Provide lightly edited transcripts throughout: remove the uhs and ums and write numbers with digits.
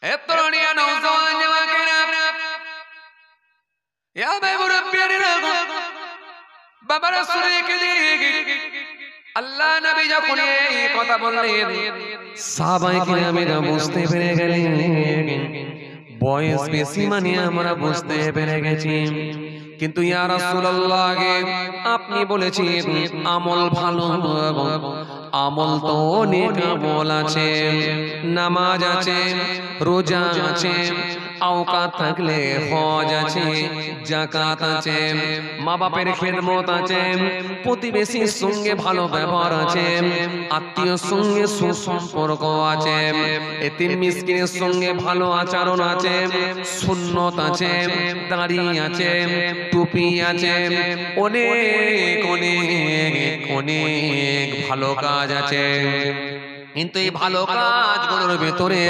এ তরুণিয়া নওজওয়ান জওয়াকেরা ইয়া ভাই মুরব্বিয়ারা বাবা রাসূলকে দেখে আল্লাহ নবী যখন এই কথা বললেন সাহাবায়ে কিরামেরা বুঝতে পেরে গেলেন বয়স বেশি মানে আমরা বুঝতে পেরে গেছি কিন্তু ইয়া রাসূলুল্লাহ আপনি বলেছেন আমল ভালো আমল তো অনেক আমল আছে নামাজ আছে রোজা আছে আওকাত থাকলে হজ আছে যাকাত আছে মা বাপের খেদমত আছে প্রতিবেশীর সঙ্গে ভালো ব্যবহার আছে আত্মীয়র সঙ্গে সুসম্পর্ক আছে এতিম মিসকিনের সঙ্গে ভালো আচরণ আছে সুন্নত আছে দাড়ি আছে টুপি আছে অনেক অনেক অনেক ভালো কাজ আছে কিন্তু এই ভালো কাজগুলোর ভেতরে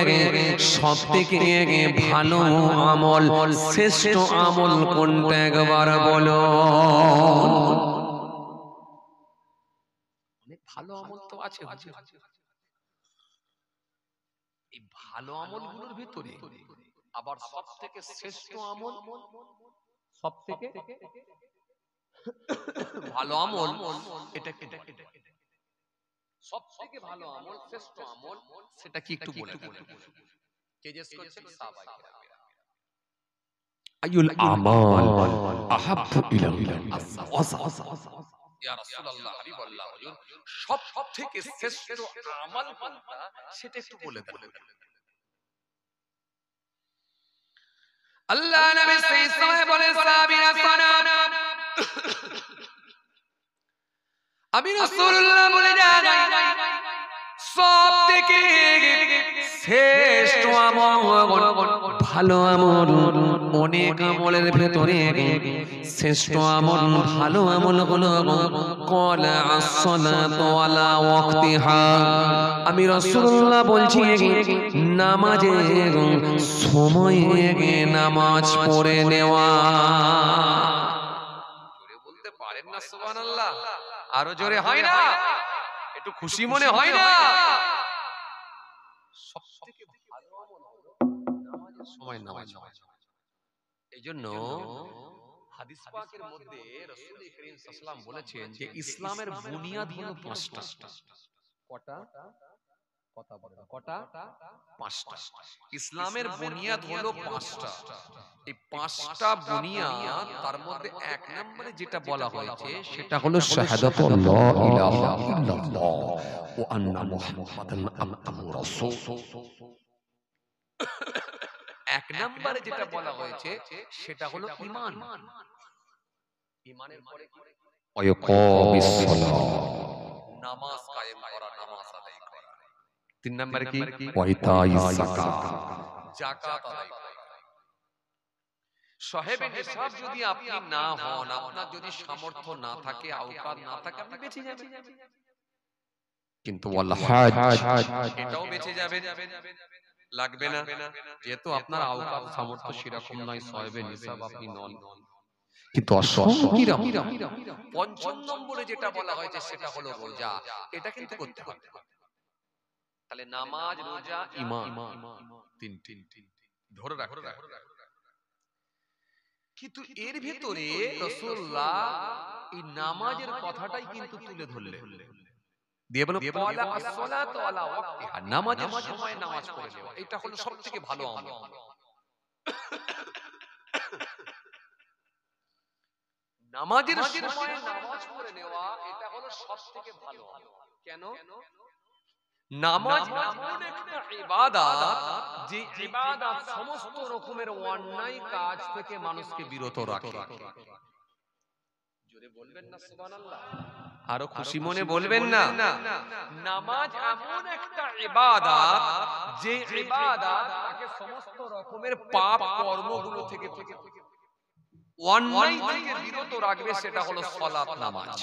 সবথেকে ভালো আমল শ্রেষ্ঠ আমল কোনটা একবার বলো অনেক ভালো আমল তো আছে এই ভালো আমলগুলোর ভেতরে আবার সবথেকে শ্রেষ্ঠ আমল সবথেকে ভালো আমল এটা সবথেকে ভালো আমল শ্রেষ্ঠ আমল সেটা কি একটু বলে কে জিজ্ঞেস করছেন সাহাবায়ে কেরামেরা আইয়ুল আমাল আহাব্বু ইলাল্লাহ ইয়া রাসূলুল্লাহ হাবিবাল্লাহ হুজুর সবথেকে শ্রেষ্ঠ আমল কোনটা সেটা একটু বলে দেন আল্লাহ নবী সেই সময় বলে সাহাবীরা শোনো আমি রাসূলুল্লাহ বলে যাই সবথেকে শ্রেষ্ঠ আমল ভালো আমল অনেক আমলের ভেতরে শ্রেষ্ঠ আমল ভালো আমল হলো ক্বালা as-সালাতু আলা ওয়াক্তিহা আমি রাসূলুল্লাহ বলছি নামাজের সময়ে নামাজ পড়ে নেওয়া জোরে বলতে পারেন না সুবহানাল্লাহ আরো জোরে হয় না একটু খুশি মনে হয় না সবথেকে ভালো আমল হলো নামাজের সময় নামাজ এইজন্য হাদিস পাকের মধ্যে রাসূল করিম সাল্লাল্লাহু আলাইহি ওয়াসাল্লাম বলেছেন যে ইসলামের বুনিয়াদ হলো পাঁচটা কটা কথা বলেন কটা পাঁচটা ইসলামের বুনিয়াদ হলো পাঁচটা এই পাঁচটা বুনিয়াদ তার মধ্যে এক নম্বরে যেটা বলা হয়েছে সেটা হলো শাহাদাতু লা ইলাহা ইল্লাল্লাহ ওয়া আন্না মুহাম্মাদান আবদুহু রাসূল এক নম্বরে যেটা বলা হয়েছে সেটা হলো ঈমান ঈমানের পরে ওয়াইকামিস সালাহ নামাজ কায়েম করা নামাজ আদায় করা তিন নম্বরে কি ওয়াইতাইজ যাকাত যাকাত আদায় করা সাহেবে নিসাব যদি আপনি না হন আপনার যদি সামর্থ্য না থাকে আওকাত না থাকে আপনি বেঁচে যাবেন কিন্তু ওয়াল হজ এটাও বেঁচে যাবে লাগবে না যেহেতু আপনার আওকাত সামর্থ্য সেরকম নয় সাহেবে নিসাব আপনি নন কিন্তু অসংখ্য পঞ্চম নম্বরে যেটা বলা হয়েছে সেটা হলো রোজা এটা কিন্তু করতে হবে তাহলে নামাজ রোজা ঈমান তিন ধরে রাখো কিন্তু এর ভিতরে রাসূলুল্লাহ এই নামাজের কথাটাই কিন্তু তুলে ধরলেন দিয়ে বলো ক্বালা as-সালাতু আলা ওয়াক্তিহা নামাজের সময় নামাজ পড়ে নেওয়া এটা হলো সবথেকে ভালো আমল নামাজের সময় নামাজ পড়ে নেওয়া এটা হলো সবথেকে ভালো আমল কেন নামাজ এমন একটা ইবাদত যে ইবাদত সমস্ত রকমের অন্যায় কাজ থেকে মানুষকে বিরত রাখে জোরে বলবেন না সুবহানাল্লাহ আরো খুশি মনে বলবেন না নামাজ এমন একটা ইবাদত যে ইবাদত তাকে সমস্ত রকমের পাপ কর্মগুলো থেকে অন্যায় থেকে বিরত রাখবে সেটা হলো সালাত নামাজ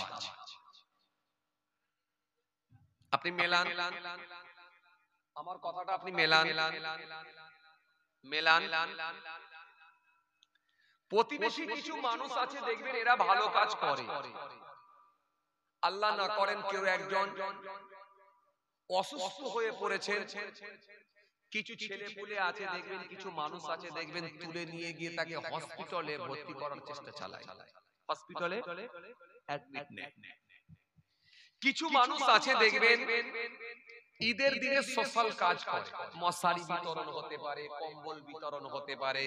আপনি মেলান আমার কথাটা আপনি মেলান প্রতিবেশী কিছু মানুষ আছে দেখবেন এরা ভালো কাজ করে আল্লাহ না করেন কেউ একজন অসুস্থ হয়ে পড়েছেন কিছু ছেলে পুলে আছে দেখবেন, কিছু মানুষ আছে দেখবেন, তুলে নিয়ে গিয়ে তাকে হসপিটালে ভর্তি করার চেষ্টা চালায়, হসপিটালে অ্যাডমিট নেয়। কিছু মানুষ আছে দেখবেন ঈদের দিনে সোশ্যাল কাজ করে, মশারি বিতরণ হতে পারে, কম্বল বিতরণ হতে পারে,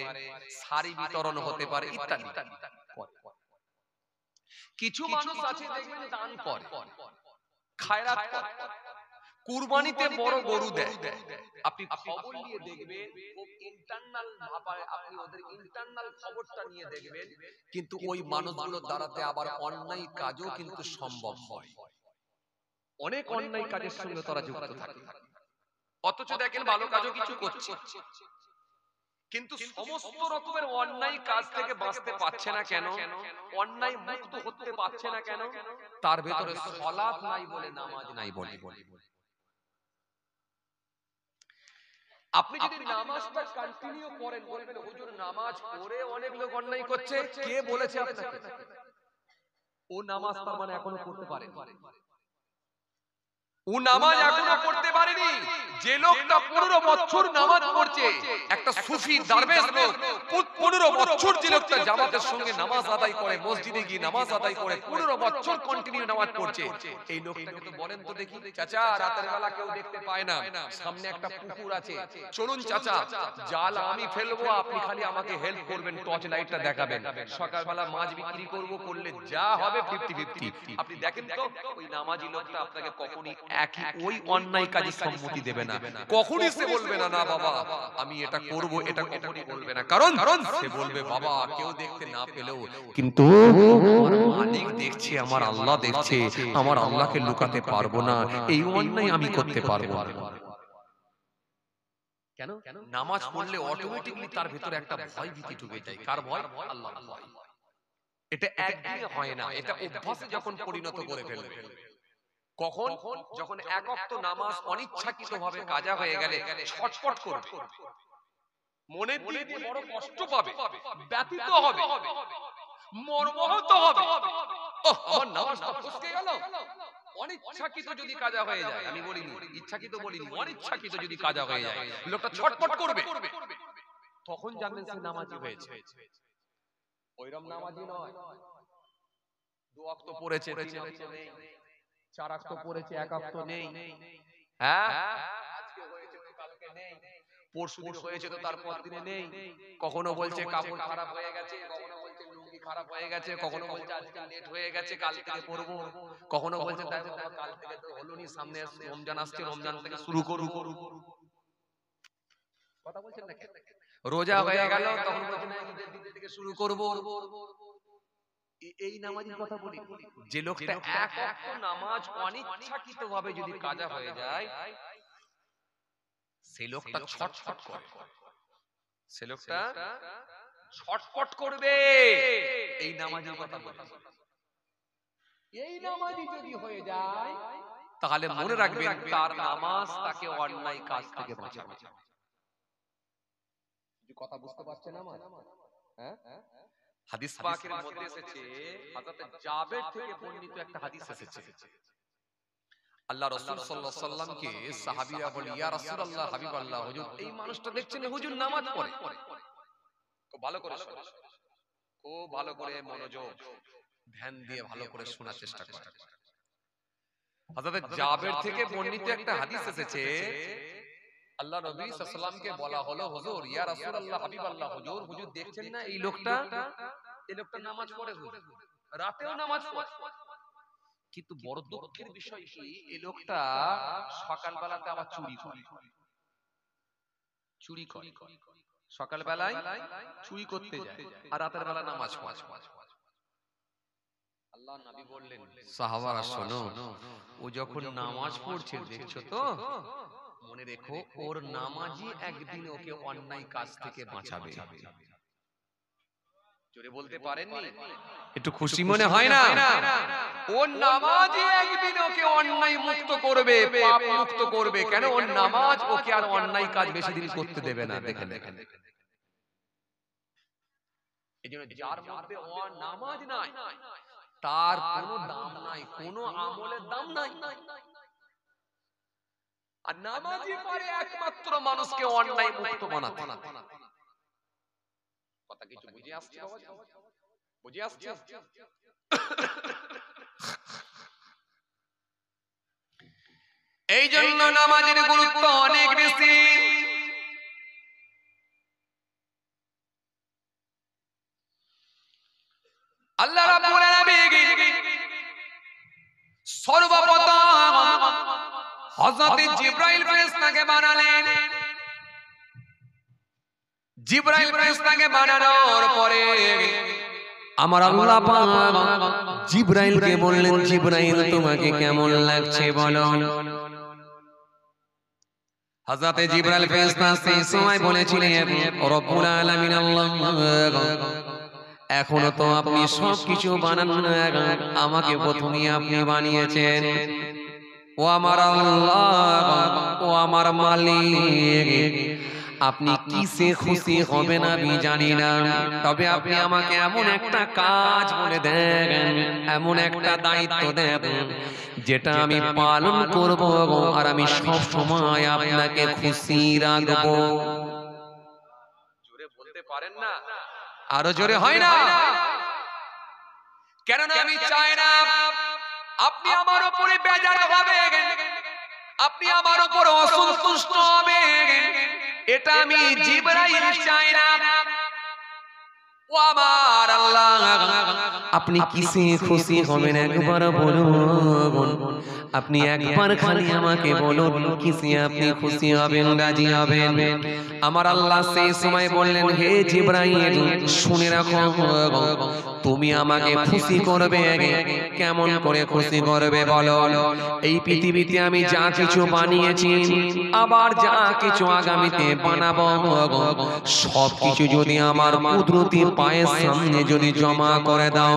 শাড়ি বিতরণ হতে পারে, ইত্যাদি। কিছু মানুষ আছে দেখবেন দান করে, খায়রাত করে, কুরবানিতে বড় গরু দেয়। আপনি খবর নিয়ে দেখবেন, খুব ইন্টারনাল ভাবে আপনি ওদের ইন্টারনাল খবরটা নিয়ে দেখবেন, কিন্তু ওই মানুষগুলোর দ্বারাতে আবার অন্যায় কাজও কিন্তু সম্ভব হয়। অনেক অন্যায় কাজের সঙ্গে তারা যুক্ত থাকে, অথচ দেখেন ভালো কাজও কিছু করছে, কিন্তু সমস্ত রকমের অন্যায় কাজ থেকে বাঁচতে পারছে না কেন, অন্যায় মুক্ত হতে পারছে না কেন? তার ভেতরে সালাত নাই বলে, নামাজ নাই বলে। আপনি যদি নামাজটা কন্টিনিউ করেন, বলবেন হুজুর নামাজ পড়ে অনেক লোক অন্যায় করছে, কে বলেছে আপনাকে? ও নামাজ তার মানে এখনো পড়তে পারেন, ও নামাজ এখনো পড়তে পারেনি। যে লোকটা 15 বছর নামাজ পড়ছে, একটা সুফি দরবেশ লোক, 15 বছর যে লোকটা জামাতের সঙ্গে নামাজ আদায় করে, মসজিদে গিয়ে নামাজ আদায় করে, 15 বছর কন্টিনিউ নামাজ পড়ছে, এই লোকটাকে তো বলেন তো দেখি, চাচা রাতের বেলা কেউ দেখতে পায় না, সামনে একটা পুকুর আছে, চলুন চাচা জাল আমি ফেলবো, আপনি খালি আমাকে হেল্প করবেন, টর্চ লাইটটা দেখাবেন, সকালবেলা মাছ বিক্রি করব, করলে যা হবে 50-50। আপনি দেখেন তো ওই নামাজি লোকটা আপনাকে কখনই ওই অন্যায় কাজে সম্মতি দেবে না, কখনই সে বলবে না না বাবা আমি এটা করব, এটা কখনই বলবে না। কারণ সে বলবে বাবা কেউ দেখতে না পেলেও কিন্তু আমার মালিক দেখছে, আমার আল্লাহ দেখছে, আমার আল্লাহকে লুকাতে পারবো না, এই অন্যায় আমি করতে পারবো না। কেন? নামাজ পড়লে অটোমেটিক্যালি তার ভিতরে একটা ভয় ভীতি ঢুকে যায়। কার ভয়? আল্লাহর ভয়। এটা একদিনে হয় না, এটা অভ্যাসে যখন পরিণত করে ফেলবে। কখন? যখন এক ওয়াক্ত নামাজ অনিচ্ছাকৃতভাবে কাজা হয়ে গেলে ছটফট করবে, মনের দিক দিয়ে বড় কষ্ট পাবে, ব্যথিত হবে, মর্মাহত হবে, আমার নামাজটা ফসকে গেল। অনিচ্ছাকৃত যদি কাজা হয়ে যায়, আমি বলিনি ইচ্ছাকৃত বলিনি, অনিচ্ছাকৃত যদি কাজা হয়ে যায়, লোকটা ছটফট করবে, তখন জানবেন সে নামাজি হয়েছে। ওইরকম নামাজি নয়, 2 ওয়াক্ত পড়েছে, 3 ওয়াক্ত নেই, 4 ওয়াক্ত পড়েছে, 1 ওয়াক্ত নেই, হ্যাঁ আজকে হয়েছে তো কালকে নেই, পরশুদিন হয়েছে তো তারপর দিনে নেই, কখনো বলছে কাপড় খারাপ হয়ে গেছে, কখনো বলছে লুঙ্গি খারাপ হয়ে গেছে, কখনো বলছে আজকে লেট হয়ে গেছে কাল থেকে পড়বো, কখনো বলছে তাই বাবা কাল থেকে তো হলোনি, সামনে রমজান আসছে, রমজান থেকে শুরু করব, কথা বলছেন না কেন? রোজা হয়ে গেল তখন বলছে না ঈদের দিন থেকে শুরু করব। এই নামাজের কথা বলি, যে লোকটা এক ওয়াক্ত নামাজ অনিচ্ছাকৃতভাবে যদি কাজা হয়ে যায়, সেই লোকটা ছটফট করে, সে লোকটা ছটফট করবে। এই নামাজের কথা বলি, এই নামাজি যদি হয়ে যায় তাহলে মনে রাখবেন তার নামাজ তাকে অন্যায় কাজ থেকে বাঁচাবে। কথা বুঝতে পারছেন আমার? হ্যাঁ, হাদিস পাকের মধ্যে এসেছে, হযরত জাবের থেকে বর্ণিত একটা হাদিস এসেছে, আল্লাহ রাসূল সাল্লাল্লাহু আলাইহি সাল্লামকে সাহাবীরা বলে ইয়া রাসূলুল্লাহ, হাবিবাল্লাহ, হুজুর এই মানুষটা দেখছেন হুজুর নামাজ পড়ে, খুব ভালো করে শোনেন, খুব ভালো করে মনোযোগ ধ্যান দিয়ে ভালো করে শোনার চেষ্টা করেন। হযরত জাবের থেকে বর্ণিত একটা হাদিস এসেছে, আল্লাহ নবী সাল্লাল্লাহু আলাইহি সাল্লামকে বলা হলো হুজুর ইয়া রাসূলুল্লাহ, হাবিবাল্লাহ, হুজুর হুজুর দেখছেন না এই লোকটা নামাজ পড়ে, হুজুর রাতেও নামাজ পড়ে, কিন্তু বড় দুঃখের বিষয় কি এই লোকটা সকালবেলাতে আবার চুরি করে, সকালবেলায় চুরি করতে যায় আর রাতের বেলা নামাজ পড়ে। আল্লাহর নবী বললেন সাহাবারা শোনো, ও যখন নামাজ পড়ছে দেখছো তো, মনে রেখো ওর নামাজই একদিন ওকে অন্যায় কাজ থেকে বাঁচাবে। জোরে বলতে পারেননি? একটু খুশি মনে হয় না? ওর নামাজই একদিন ওকে অন্যায় মুক্ত করবে, পাপ মুক্ত করবে। কেন? ওর নামাজ ওকে আর অন্যায় কাজ বেশি দিন করতে দেবে না। দেখেন এইজন্য যার মধ্যে নামাজ নাই তার কোনো দাম নাই, কোনো আমলের দাম নাই। আর নামাজি পারে একমাত্র মানুষকে অন্যায় মুক্ত বানাতে। কথা কিছু বুঝে আসছে? বুঝে আসছে? এই জন্য নামাজের গুরুত্ব অনেক বেশি। আল্লাহ রাব্বুল আলামিন সর্বপ্রথম হযরত জিবরাইল ফেরেশতাকে বানালেন। জিবরাইল ফেরেশতাকে বানানোর পরে আমার আল্লাহ পাক জিবরাইলকে বললেন, জিবরাইল তোমাকে কেমন লাগছে বলো। হযরত জিবরাইল ফেরেশতা সেই সময় বলেছিলেন, রব্বুল আলামিন আল্লাহ, এখনো তো আপনি সবকিছু বানান না, আমাকে প্রথমে আপনি বানিয়েছেন। ও আমার আল্লাহ, ও আমার মালিক, আপনি কিসে খুশি হবেন আমি জানি না, তবে আপনি আমাকে এমন একটা কাজ বলে দেন, এমন একটা দায়িত্ব দেন যেটা আমি পালন করব আর আমি সব সময় আপনাকে খুশি রাখব। জোরে বলতে পারেন না? আরো জোরে হয় না? কেননা আমি চাই না আপনি আমার উপরে বেজার হবেন, আপনি আমার উপর অসন্তুষ্ট হবেন, এটা আমি জিবরাইল চাই না। ও আমার আল্লাহ, আপনি কিসে খুশি হবেন একবার বলুন, আপনি একবার খালি আমাকে বলুন কিসে আপনি খুশি হবেন, রাজি হবেন। আমার আল্লাহ সেই সময় বললেন, হে জিবরাইল শুনে রাখো, তুমি আমাকে খুশি করবে, কেমন করে খুশি করবে বলো। এই পৃথিবীতে আমি যা কিছু বানিয়েছি, আবার যা কিছু আগামীতে বানাবো, সব কিছু যদি আমার কুদরতি পায়ের সামনে যদি জমা করে দাও,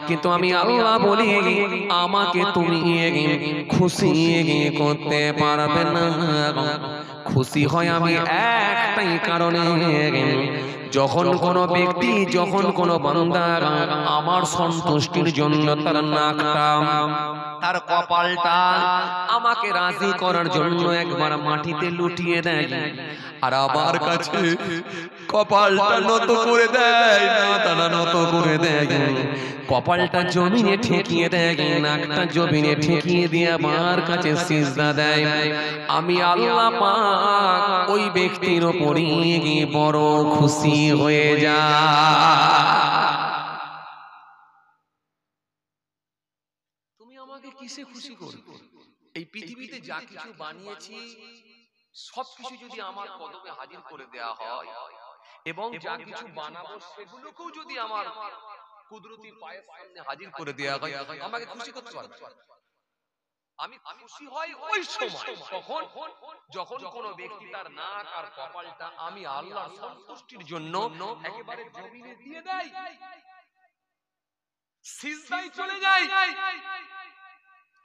কিন্তু আমি আল্লাহ বলি আমাকে তুমি খুশি করতে পারবে না। খুশি হয় আমি একটাই কারণে, যখন কোন ব্যক্তি, যখন কোন বান্দা আমার সন্তুষ্টির জন্য তার নাকটা, তার কপালটা আমাকে রাজি করার জন্য একবার মাটিতে লুটিয়ে দেয়, আর আমার কাছে কপালটা নত করে দেয়, নাকটা নত করে দেয়, কপালটা জমিনে ঠেকিয়ে দেয়, নাকটা জমিনে ঠেকিয়ে দিয়ে আমার কাছে সিজদা দেয়, আমি আল্লাহ পাক ওই ব্যক্তির উপরই বড় খুশি হয়ে যায়। তুমি আমাকে কিসে খুশি করবে? এই পৃথিবীতে যা কিছু বানিয়েছি সবকিছু যদি আমার কদমে হাজির করে দেয়া হয়, এবং যা কিছু বানাবো সেগুলোকেও যদি আমার কুদরতি পায়ের সামনে হাজির করে দেয়া হয়, আমাকে খুশি করতে পারবে? আমি খুশি হই ওই সময় যখন কোন ব্যক্তি তার নাক আর কপালটা আমি আল্লাহর সন্তুষ্টির জন্য একেবারে জমিনে দিয়ে দেয়, সিজদায় চলে যায়।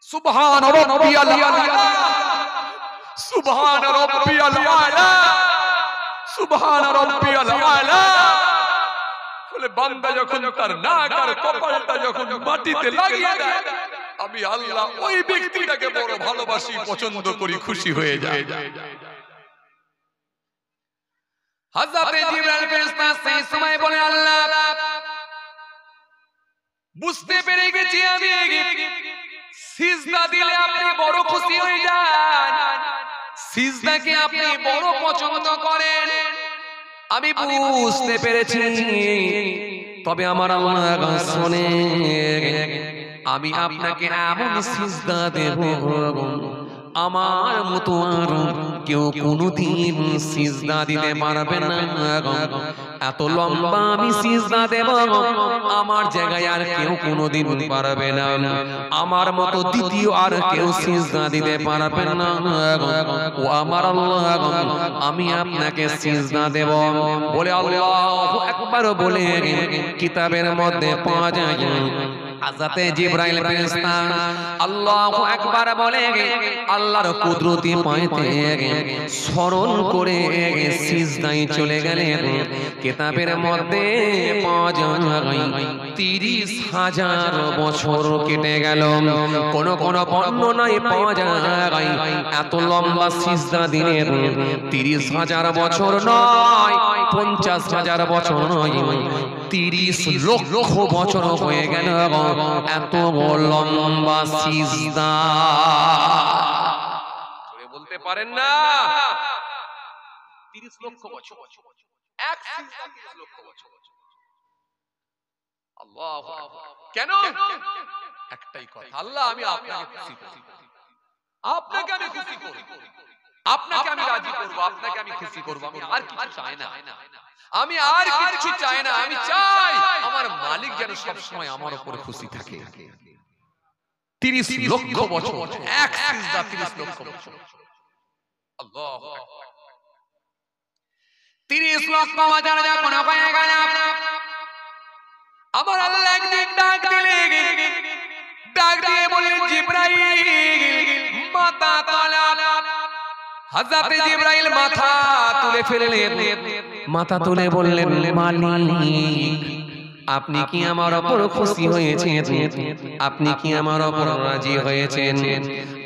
সুবহান রাব্বিয়াল আলা, সুবহান রাব্বিয়াল আলা, সুবহান রাব্বিয়াল আলা। বলে বান্দা যখন তার নাক আর কপালটা যখন মাটিতে লাগিয়ে দেয়, আমি আল্লাহ ওই ব্যক্তিটাকে বড় ভালোবাসি, পছন্দ করি, খুশি হয়ে যায়। হযরত জিবরাইল ফেরেশতা সেই সময় বলে, আল্লাহ বুঝতে পেরে গেছি আমি, সিজদা দিলে আপনি বড় খুশি হয়ে যান, সিজদাকে আপনি বড় পছন্দ করেন, আমি বুঝতে পেরেছি। তবে আমার আল্লাহ শুনেন, আমি আপনাকে এমন সিজদা দেব আমার মতো আর কেউ কোনদিন সিজদা দিতে পারবে না। এত লম্বা আমি সিজদা দেব, আমার জায়গায় আর কেউ কোনদিন পারবে না। আমার মতো দ্বিতীয় আর কেউ সিজদা দিতে পারবে না। ও আমার আল্লাহ, আমি আপনাকে সিজদা দেব বলে আল্লাহু আকবার বলে কিতাবের মধ্যে পাওয়া যায় হযরতে জিবরাইল ফেরেশতা আল্লাহু আকবার বলে আল্লাহর কুদরতি পায়েতে স্মরণ করে সিজদায় চলে গেলেন। কিতাবের মধ্যে পাওয়া যায় ৩০,০০০ বছর কেটে গেল। কোন কোন বর্ণনায় পাওয়া যায় এত লম্বা সিজদা দিনের ৩০,০০০ বছর নয়, ৫০,০০০ বছর নয়, ৩০ লক্ষ বছর হয়ে গেল এত লম্বা সিজদা। বলতে পারেন না ৩০ লক্ষ বছর, এক সিজদা ৩০ লক্ষ বছর। আল্লাহু আকবার। কেন? একটাই কথা, আল্লাহ আমি আপনাকে খুশি করি, আপনাকে আমি খুশি করি, আপনাকে আমি রাজি করব, আপনাকে আমি খুশি করব। আমি আর কিছু চাই না, আমি আর কিছু চাই না। আমি চাই আমার মালিক যেন সব সময় আমার উপর খুশি থাকে। ৩০ লক্ষ বছর, এক সিজদা ৩০ লক্ষ বছর। আল্লাহু আকবার। ৩০ লক্ষ বছর যখন হয়ে গেল, আমার আল্লাহ একদিন ডাক দিলেন, ডাক দিয়ে বললেন জিবরাইল মাথা তোলো। হযরত জিবরাইল মাথা তুলে ফেললেন, মাথা তুলে বললেন মালিক আপনি কি আমার উপর খুশি হয়েছেন? আপনি কি আমার উপর রাজি হয়েছেন?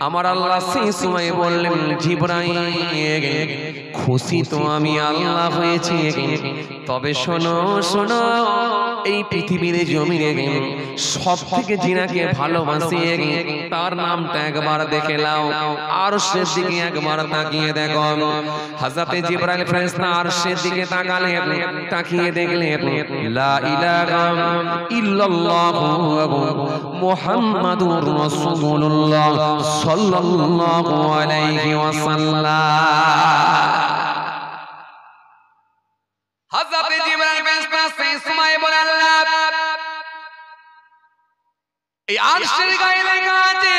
আমার আল্লাহ সেই সময় বললেন জিবরাইল খুশি তো আমি আল্লাহ হয়েছি, তবে শোনো শোনো এই পৃথিবীর জমিনে সব থেকে যিনাকে ভালোবাসি তার নামটা একবার দেখে নাও। আরশের দিকে একবার তাকিয়ে দেখো। হযরত জিবরাইল ফেরেশতা আরশের দিকে তাকালেন, তাকিয়ে দেখলেন লা ইলাহা ইল্লাল্লাহু মুহাম্মাদুর রাসূলুল্লাহ সাল্লাল্লাহু আলাইহি ওয়াসাল্লাম। হযরত জিবরাইল ফেরেশতা সেই সময় বলেন আল্লাহ এই আরশের গায়ে লেখা আছে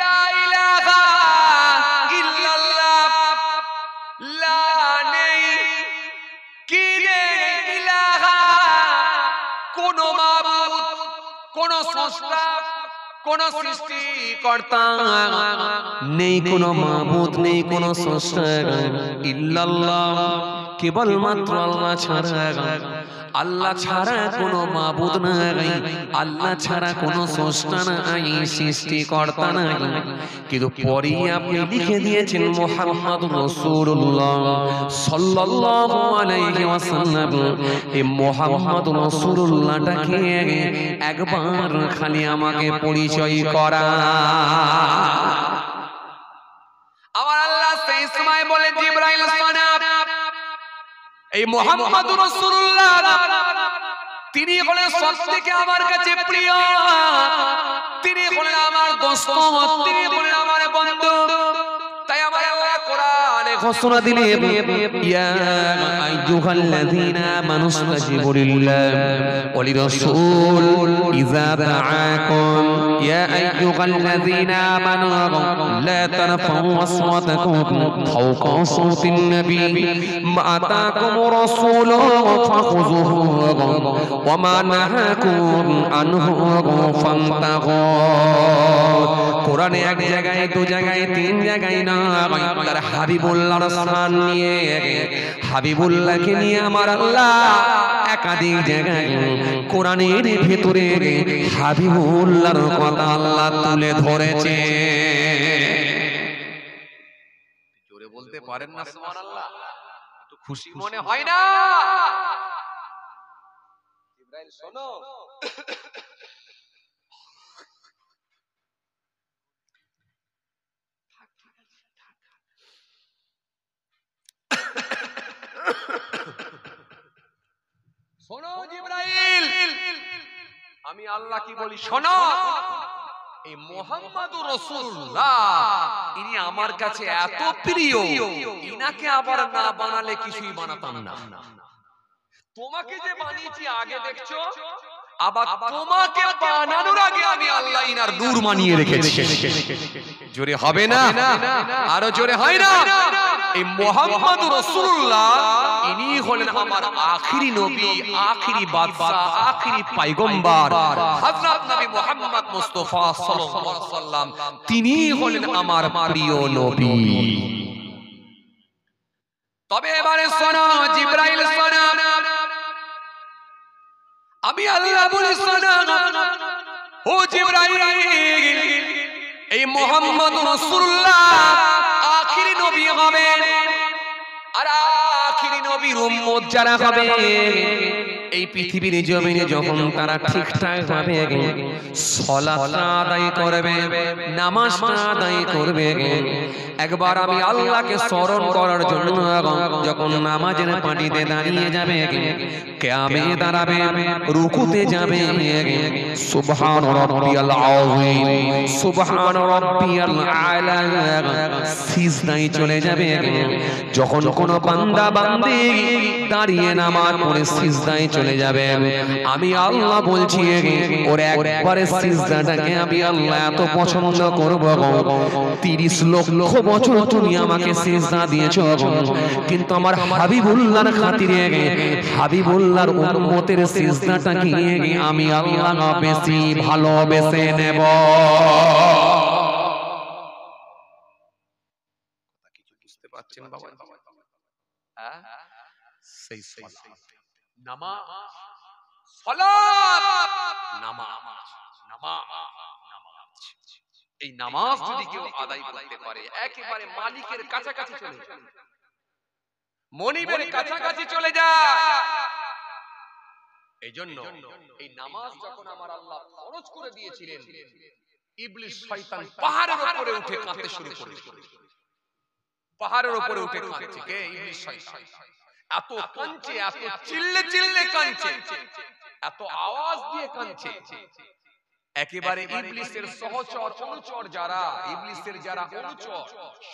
লা ইলাহা ইল্লাল্লাহ, লা নেই কি নেই ইলাহা, কোন মাবুদ, কোন স্রষ্টা, কোন সৃষ্টিকর্তা নেই, কোন মাবুদ নেই, কোন স্রষ্টা ইল্লাল্লাহ কেবলমাত্র আল্লাহ ছাড়া। আল্লাহ ছাড়া কোনো মাবুদ নাই, আল্লাহ ছাড়া কোনো স্রষ্টা নাই, সৃষ্টিকর্তা নাই। কিন্তু পরে আপনি লিখে দিয়েছেন মুহাম্মাদুর রাসূলুল্লাহ সাল্লাল্লাহু আলাইহি ওয়াসাল্লাম। এই মুহাম্মাদুর রাসূলুল্লাহটাকে একবার খালি আমাকে পরিচয় করা। আমার আল্লাহ সেই সময় বলে জিবরাইল শোনো এই মুহাম্মাদুর রাসূলুল্লাহ তিনি হলেন সবথেকে আমার কাছে প্রিয়, তিনি হলেন আমার দোস্ত, তিনি হলেন আমার বন্ধু। তাই আমার আল্লাহ কোরআনে ঘোষণা দিলেন ইয়া আইয়ুহাল্লাযীনা আমানু ইসতাজিবু লিল্লাহি ওয়া লিরাসূল ইযা দাআকুম ইয়া আইয়ুহাল্লাযীনা আমানু লা তারফাউ আসওয়াতাকুম ফাওকা সাওতিন নবী মা আতাকুম রাসূলুহু ফাখুযুহু ওয়া মা নাহাকুম আনহু ফান্তাহু। কোরআনে এক জায়গায়, দু জায়গায়, তিন জায়গায় না, তার হাবিবুল্লাহর শান নিয়ে, হাবিবুল্লাহকে নিয়ে আমার আল্লাহ একাধিক জায়গায় কোরআনের ভিতরে হাবিবুল্লাহর কথা আল্লাহ তুলে ধরেছে। জোরে বলতে পারেন না সুবহানাল্লাহ? একটু খুশি মনে হয় না? জিবরাইল শোনো শোনো জিবরাইল, আমি আল্লাহ কি বলি শোনো। এই মুহাম্মাদুর রাসূলুল্লাহ ইনি আমার কাছে এত প্রিয়, ইনাকে আবার না বানালে কিছুই বানাতাম না। তোমাকে যে বানিয়েছি আগে দেখছো, আবার তোমাকে বানানোর আগে আমি আল্লাহ ইনার নূর মানিয়ে রেখেছি। জোরে হবে না? আরো জোরে হয় না? এই মুহাম্মদুর রাসূলুল্লাহ ইনি হলেন আমার আখিরি নবী, আখিরি বাদশা, আখিরি পয়গম্বর হযরত নবী মুহাম্মদ মুস্তাফা সাল্লাল্লাহু আলাইহি ওয়াসাল্লাম। তিনি হলেন আমার প্রিয় নবী। তবে এবারে শোনো জিবরাইল, শোনো, আমি আল্লাহ বলি শোনো, ও জিবরাইল, এই মুহাম্মদুর রাসূলুল্লাহ আখিরি নবী হবেন, আর আখিরি নবীর উম্মত যারা হবে এই পৃথিবীর জমিনে যখন তারা ঠিকঠাক ভাবে সালাত আদায় করবে, নামাজ আদায় করবে, একবার আমি আল্লাহকে স্মরণ করার জন্য যখন নামাজের পাটিতে দাঁড়িয়ে যাবে, কিয়ামে দাঁড়াবে, রুকুতে যাবে, সুবহান রাব্বিয়াল আযীম, সুবহান রাব্বিয়াল আলা, সিজদায় চলে যাবে। যখন কোন বান্দা বান্দি দাঁড়িয়ে নামাজ পড়ে সিজদায় চলে যাবে, আমি আল্লাহ বলছি ওর একবারে সিজদাটাকে আমি আল্লাহ এত পছন্দ করব, 30 লক্ষ বছর তুমি আমাকে সিজদা দিয়েছো, কিন্তু আমার হাবিবুল্লাহর খাতিরে হাবিবুল্লাহর উম্মতের সিজদাটাকে আমি আল্লাহ বেশি ভালোবেসে নেব। কিছু বুঝতে পারছেন বাবা? সেই নামাজ, সালাত, নামাজ, নামাজ, এই নামাজ যদি কেউ আদায় করতে পারে একেবারে মালিকের কাছাকাছি চলে যায়, মনিবের কাছাকাছি চলে যায়। এই জন্য এই নামাজ যখন আমার আল্লাহ ফরজ করে দিয়েছিলেন, ইবলিস শয়তান পাহাড়ের উপরে উঠে কাঁদতে শুরু করেছিল। পাহাড়ের উপরে উঠে কাঁদছে কে? ইবলিস শয়তান। এত কাঁদছে, এত চিল্লে চিল্লে কাঁদছে, এত আওয়াজ দিয়ে কাঁদছে, একেবারে ইবলিসের সহচর অনুচর যারা, ইবলিসের যারা অনুচর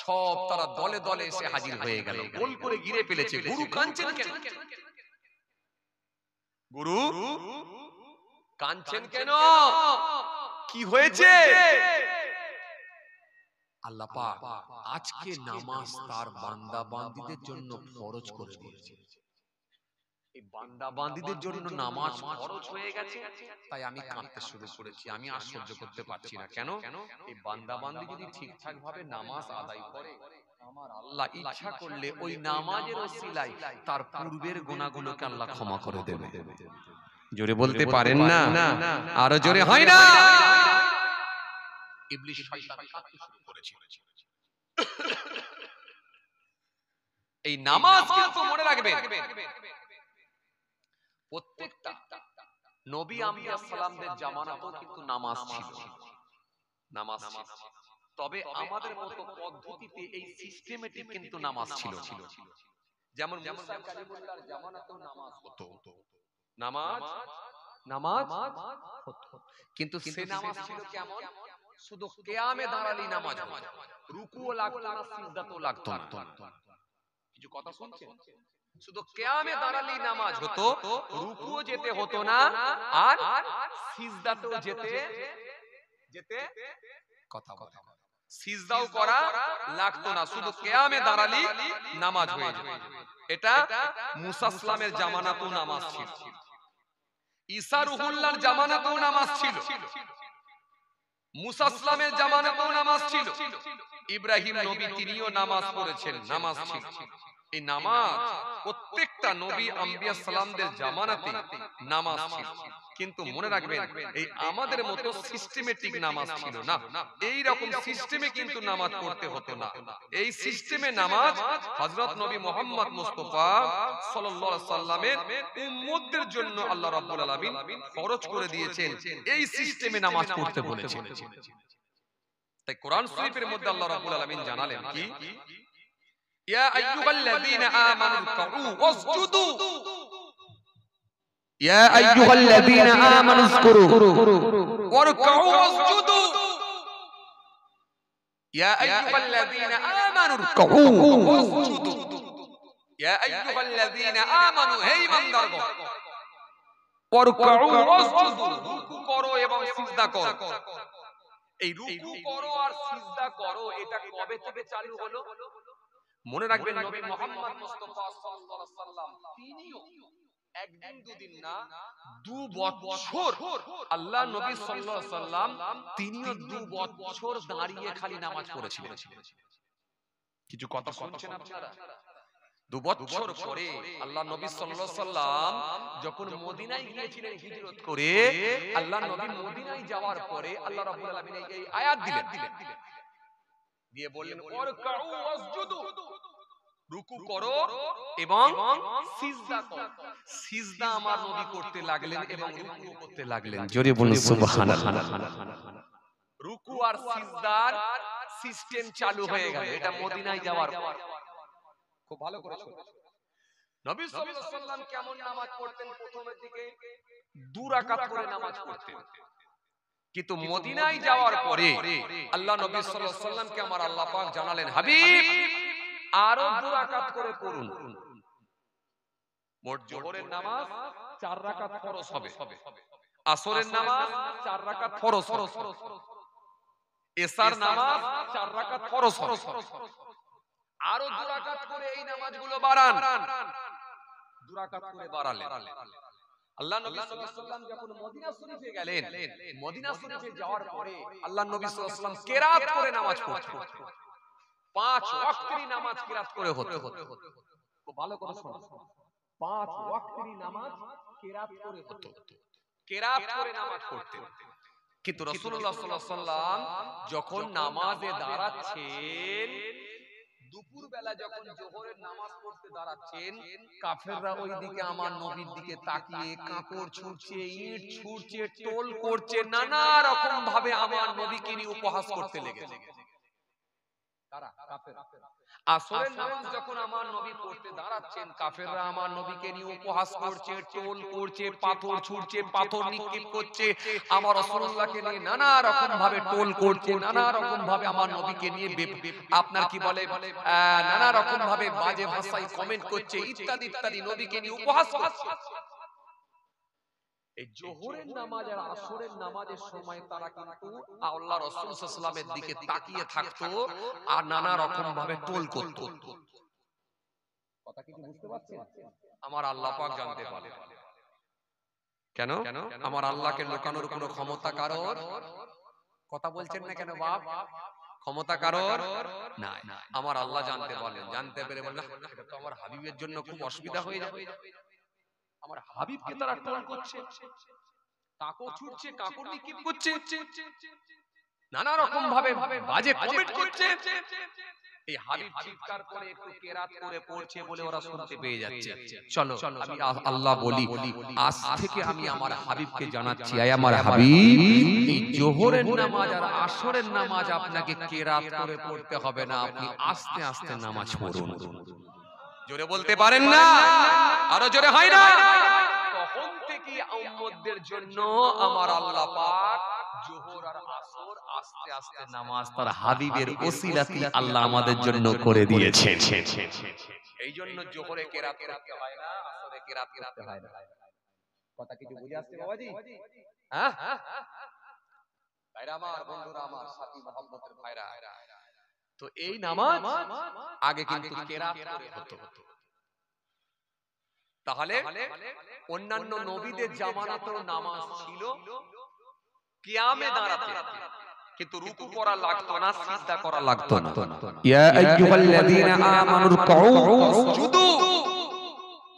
সব তারা দলে দলে এসে হাজির হয়ে গেল, গোল করে ঘিরে ফেলেছে। গুরু কাঁদছেন কেন? গুরু কাঁদছেন কেন? কি হয়েছে? আল্লাহ পাক আজকে নামাজ তার বান্দা বান্দীদের জন্য ফরজ করে দিয়েছে। এই বান্দা বান্দীদের জন্য নামাজ ফরজ হয়ে গেছে, তাই আমি কাঁদতে শুরু করেছি। আমি আর সহ্য করতে পারছি না। কেন? এই বান্দা বান্দী যদি ঠিকঠাক ভাবে নামাজ আদায় করে, আমার আল্লাহ ইচ্ছা করলে ওই নামাজের ওসিলায় তার পূর্বের গুনাহগুলোকে আল্লাহ ক্ষমা করে দেবে। জোরে বলতে পারেন না? আরো জোরে হয় না? ইবলিস শয়তান কাঁদতে শুরু করেছে। এই নামাজ কিন্তু মনে রাখবেন, প্রত্যেকটা নবী আম্বিয়া সালামদের জামানাতেও কিন্তু নামাজ ছিল, নামাজ ছিল। তবে আমাদের মতো পদ্ধতিতে এই সিস্টেমেটিক কিন্তু নামাজ ছিল। যেমন মুসা কালিমুল্লাহর জামানাতেও নামাজ হতো, নামাজ হতো, কিন্তু সে নামাজ ছিল কেমন? শুধু কিয়ামে দাঁড়ালি নামাজ হতো, রুকুও লাগতো না, সিজদাতেও লাগতো না। কিছু কথা শুনছেন? শুধু কিয়ামে দাঁড়ালি নামাজ হতো, রুকুও যেতে হতো না, আর সিজদাতেও যেতে কথা বলা, সিজদাও করা লাগতো না, শুধু কিয়ামে দাঁড়ালি নামাজ হয়ে যেত। এটা মুসা ইসলামের জামানাতেও নামাজ ছিল, ঈসা রুহুল্লাহর জামানাতেও নামাজ ছিল, মুসা ইসলামের জামানাতেও নামাজ ছিল, ইব্রাহিম নবী তিনিও নামাজ পড়েছেন, নামাজ ছিল। এই নামাজ প্রত্যেকটা নবী আম্বিয়া সালামদের জামানাতে নামাজ ছিল। কিন্তু মনে রাখবেন, এই আমাদের মতো সিস্টেমেটিক নামাজ ছিল না। এই রকম সিস্টেমে কিন্তু নামাজ পড়তে হতো না। এই সিস্টেমে নামাজ হযরত নবী মুহাম্মদ মুস্তাফা সাল্লাল্লাহু আলাইহি সাল্লামের উম্মতদের জন্য আল্লাহ রাব্বুল আলামিন ফরজ করে দিয়েছেন। এই সিস্টেমে নামাজ পড়তে বলেছেন। তাই কোরআন শরীফের মধ্যে আল্লাহ রাব্বুল আলামিন জানালেন কি? ইয়া আইয়ুহাল্লাযীনা আমানু রুকউ ওয়াসজুদু, ইয়া আইয়ুহাল্লাযীনা আমানু যকুরু ওয়ারকাউ ওয়াসজুদু, ইয়া আইয়ুহাল্লাযীনা আমানু রুকউ ওয়াসজুদু, ইয়া আইয়ুহাল্লাযীনা আমানু, হে ঈমানদারগণ ওয়ারকাউ ওয়াসজুদু, রুকু করো এবং সিজদা করো। এই রুকু করো আর সিজদা করো এটা কবে থেকে চালু হলো? মনে রাখবেন নবী মুহাম্মদ মুস্তাফা সাল্লাল্লাহু আলাইহি ওয়াসাল্লাম তিনিও একদিন দুদিন না 2 বছর আল্লাহ নবী সাল্লাল্লাহু আলাইহি ওয়াসাল্লাম তিনিও 2 বছর দাঁড়িয়ে খালি নামাজ পড়েছিলেন। কিছু কথা শুনছেন আপনারা? 2 বছর পরে আল্লাহ নবী সাল্লাল্লাহু আলাইহি ওয়াসাল্লাম যখন মদিনায় গিয়েছিলেন হিজরত করে, আল্লাহ নবী মদিনায় যাওয়ার পরে আল্লাহ রাব্বুল আলামিন এই আয়াত দিলেন, দিয়ে বললেন ওয়ারকাউ ওয়াসজুদু, রুকু করো এবং সিজদা করো। সিজদা আমার নবী করতে লাগলেন এবং রুকু করতে লাগলেন। জোরে বলুন সুবহানাল্লাহ। রুকু আর সিজদার সিস্টেম চালু হয়ে গেল এটা মদিনায় যাওয়ার পর। খুব ভালো করে শুনুন, নবী সাল্লাল্লাহু আলাইহি ওয়াসাল্লাম কেমন নামাজ পড়তেন? প্রথমের দিকে 2 রাকাত করে নামাজ পড়তেন, কিন্তু মদিনায় যাওয়ার পরে আল্লাহ নবী সাল্লাল্লাহু আলাইহি ওয়াসাল্লামকে আমার আল্লাহ পাক জানালেন, হাবিব আরো 2 রাকাত করে পড়ুন। মোট জোহরের নামাজ 4 রাকাত ফরজ হবে, আসরের নামাজ 4 রাকাত ফরজ হবে, এশার নামাজ 4 রাকাত ফরজ হবে। আরো 2 রাকাত করে এই নামাজগুলো বাড়ান। 2 রাকাত করে বাড়ালেন। আল্লাহ নবী সাল্লাল্লাহু আলাইহি ওয়াসাল্লাম যখন মদিনা শরীফে গেলেন, মদিনা শরীফে যাওয়ার পরে আল্লাহ নবী সাল্লাল্লাহু আলাইহি ওয়াসাল্লাম কিরাত করে নামাজ পড়তেন। 5 ওয়াক্তেরই নামাজ কিরাত করে হতো। খুব ভালো করে শুনুন, 5 ওয়াক্তেরই নামাজ কিরাত করে হতো, কিরাত করে নামাজ পড়তেন। কিন্তু রাসূলুল্লাহ সাল্লাল্লাহু আলাইহি ওয়াসাল্লাম যখন নামাজে দাঁড়াচ্ছেন, দুপুর বেলা যখন জোহরের নামাজ পড়তে দাঁড়াচ্ছেন, কাফেররা ওইদিকে আমার নবীর দিকে তাকিয়ে কাঁকড় ছুঁড়ছে, ইট ছুঁড়ছে, টোল করছে, নানা রকম ভাবে আমার নবীকে নিয়ে উপহাস করতে লেগেছে। কারা? কাফেররা। আসরের নামাজ যখন আমার নবী পড়তে দাঁড়াচ্ছেন, কাফেররা আমার নবীকে নিয়ে উপহাস করছে, টোল করছে, পাথর ছুঁড়ছে, পাথর নিক্ষেপ করছে, আমার রাসূলুল্লাহকে নিয়ে নানা রকম ভাবে টোল করছে, নানা রকম ভাবে আমার নবীকে নিয়ে আপনার কি বলে নানা রকম ভাবে বাজে ভাষায় কমেন্ট করছে, ইত্যাদি ইত্যাদি, নবীকে নিয়ে উপহাস করছে। এই জোহরের নামাজ আর আসরের নামাজের সময় তারা কিন্তু আল্লাহ রাসূল সাল্লাল্লাহু আলাইহি ওয়াসাল্লামের দিকে তাকিয়ে থাকতো আর নানা রকম ভাবে টোল করত। কথা কি বুঝতে পারছেন? আমার আল্লাহ পাক জানতে পারে। কেন? আমার আল্লাহকে লুকানোর কোনো ক্ষমতা কারোর? কথা বলছেন না কেন বাপ? ক্ষমতা কারোর নাই। আমার আল্লাহ জানতে বলেন, জানতে পেরে বলেন এটা তো আমার হাবিবের জন্য খুব অসুবিধা হয়ে যাবে। আমার হাবিবকে তারা টোল করছে, কাকড় ছুঁড়ছে, কাকড় নিক্ষেপ করছে, নানা রকম ভাবে বাজে কমেন্ট করছে। এই হাবিব চিৎকার করে একটু কেরাত করে পড়ছে বলে ওরা শুনতে পেয়ে যাচ্ছে। চলো আমি আল্লাহ বলি, আজ থেকে আমি আমার হাবিবকে জানাচ্ছি, আয় আমার হাবিব, এই জোহরের নামাজ আর আসরের নামাজ আপনাকে কেরাত করে পড়তে হবে না, আপনি আস্তে আস্তে নামাজ পড়ুন। জোরে বলতে পারেন না? আরো জোরে হয় না? তখন থেকে উম্মতদের জন্য আমার আল্লাহ পাক জোহর আর আসর আস্তে আস্তে নামাজ তার হাবিবের ওসিলাতে আল্লাহ আমাদের জন্য করে দিয়েছেন। এই জন্য জোহরে কেরাত করতে হয় না, আসরে কেরাত করতে হয় না। কথা কিছু বুঝে আসছে বাবাজি? হ্যাঁ, ভাইরা আমার, বন্ধুরা আমার, সাথী মহব্বতের ভাইরা, তো এই নামাজ আগে কিন্তু কেরাত করে হতো। তাহলে অন্যান্য নবীদের জামানাতেও নামাজ ছিল কিয়ামে দাঁড়াতে, কিন্তু রুকু করা লাগতো না, সিজদা করা লাগতো না। ইয়া আইয়ুহাল্লাযীনা আমানু রুকউ ওয়াসজুদু,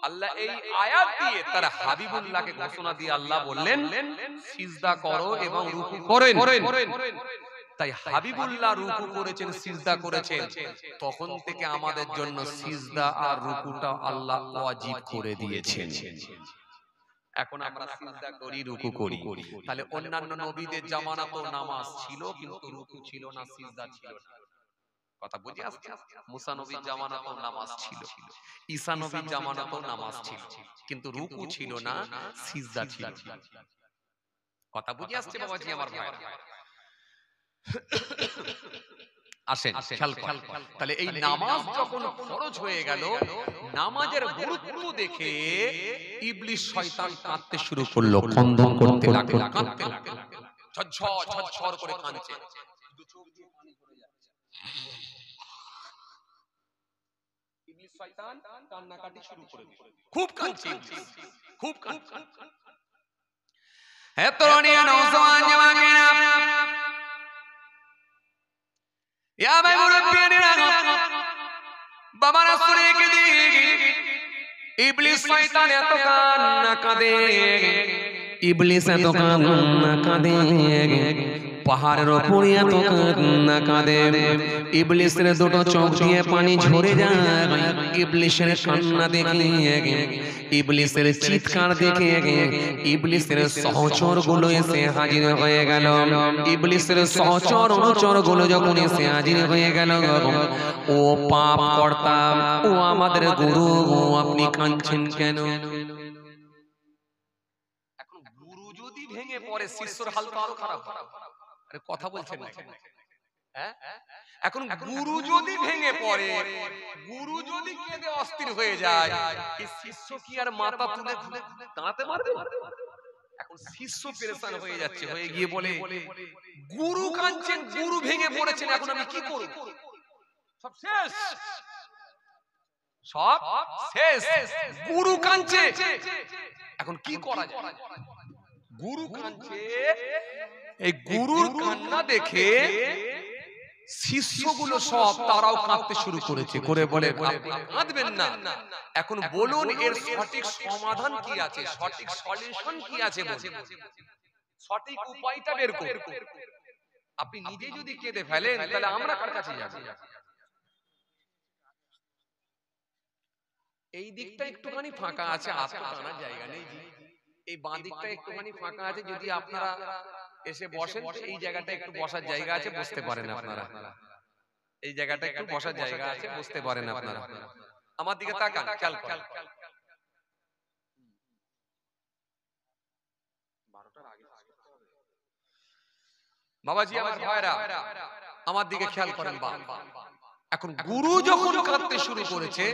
আল্লাহ এই আয়াত দিয়ে তার হাবিবুল্লাহকে ঘোষণা দিয়ে আল্লাহ বললেন সিজদা করো এবং রুকু করেন। তাই হাবিবুল্লাহ রুকু করেছেন, সিজদা করেছেন, তখন থেকে আমাদের জন্য সিজদা আর রুকুটা আল্লাহ ওয়াজিব করে দিয়েছেন। এখন আমরা সিজদা করি, রুকু করি। তাহলে অন্যান্য নবীদের জামানাতেও নামাজ ছিল কিন্তু রুকু ছিল না, সিজদা ছিল না। কথা বুঝে আসছে? মুসা নবীর জামানাতেও নামাজ ছিল, ঈসা নবীর জামানাতেও নামাজ ছিল, কিন্তু রুকু ছিল না, সিজদা ছিল। কথা বুঝে আসছে বাবাজি আমার ভাই? আসেন খেয়াল করেন। তাহলে এই নামাজ যখন ফরজ হয়ে গেল, নামাজের গুরুত্ব দেখে ইবলিস শয়তান কাঁদতে শুরু করলো, ক্রন্দন করতে লাগলো, কাঁদতে লাগলো, ঝরঝর ঝরঝর করে কাঁদছে, শুধু চোখ দিয়ে পানি পড়ে যাচ্ছে। ইবলিস শয়তান কান্নাকাটি শুরু করে দিল, খুব কাঁদছে ইবলিস, খুব কাঁদছে। হে তরুণীরা, নওজওয়ান জওয়ানেরা, ইয়া ভাই মুরব্বিয়ানেরা, বাবারা শুনে রেখে দিন, ইবলিস শয়তান এত কান্না কাঁদে, ইবলিস এত কান্না কাঁদে, পাহাড়ের উপরে এত কান্না কাঁদে, ইবলিসের দুটো চোখ দিয়ে পানি ঝরে যায়, ইবলিসের কান্না দেখে, ইবলিসের চিৎকার দেখে ইবলিসের সহচর গুলো এসে হাজির হয়ে গেল। ইবলিসের সহচর অনুচর গুলো যখন এসে হাজির হয়ে গেল, ও পাপ কর্তা, ও আমাদের গুরু, আপনি কাঁদছেন কেন? এখন গুরু যদি ভেঙে পড়ে, শিষ্যর হাল তো আরো খারাপ। আরে কথা বলছেন না, হ্যাঁ? এখন গুরু যদি ভেঙে পড়ে, গুরু যদি কেঁদে অস্থির হয়ে যায়, এই শিষ্য কি আর মাথা তুলে দাঁড়াতে পারবে? এখন শিষ্য পেরেশান হয়ে যাচ্ছে, হয়ে গিয়ে বলে, গুরু কাঁদছেন, গুরু ভেঙে পড়েছেন, এখন আমি কি করব? সব শেষ, সব শেষ, গুরু কাঁদছে, এখন কি করা যায়? গুরু কাঁদছে, এই গুরুর কান্না দেখে শিষ্যগুলো সব তারাও কাঁদতে শুরু করেছে, করে বলে, কাঁদবেন না, এখন বলুন এর সঠিক সমাধান কি আছে, সঠিক সলিউশন কি আছে, সঠিক উপায়টা বের করুন। আপনি নিজে যদি কেঁদে ফেলেন, তাহলে আমরা কার কাছে যাব? এই দিকটা একটুখানি ফাঁকা আছে, আর তো টানার জায়গা নেই। এই বাঁ দিকটা একটুখানি ফাঁকা আছে, যদি আপনারা এসে বসেন, এই জায়গাটা একটু বসার জায়গা আছে, বসতে পারেন আপনারা। এই জায়গাটা একটু বসার জায়গা আছে, বসতে পারেন আপনারা। আমার দিকে তাকান, খেয়াল করেন। 12টার আগে বাবাজি, আমার ভাইরা, আমার দিকে খেয়াল করেন। এখন গুরু যখন কাঁদতে শুরু করেছে,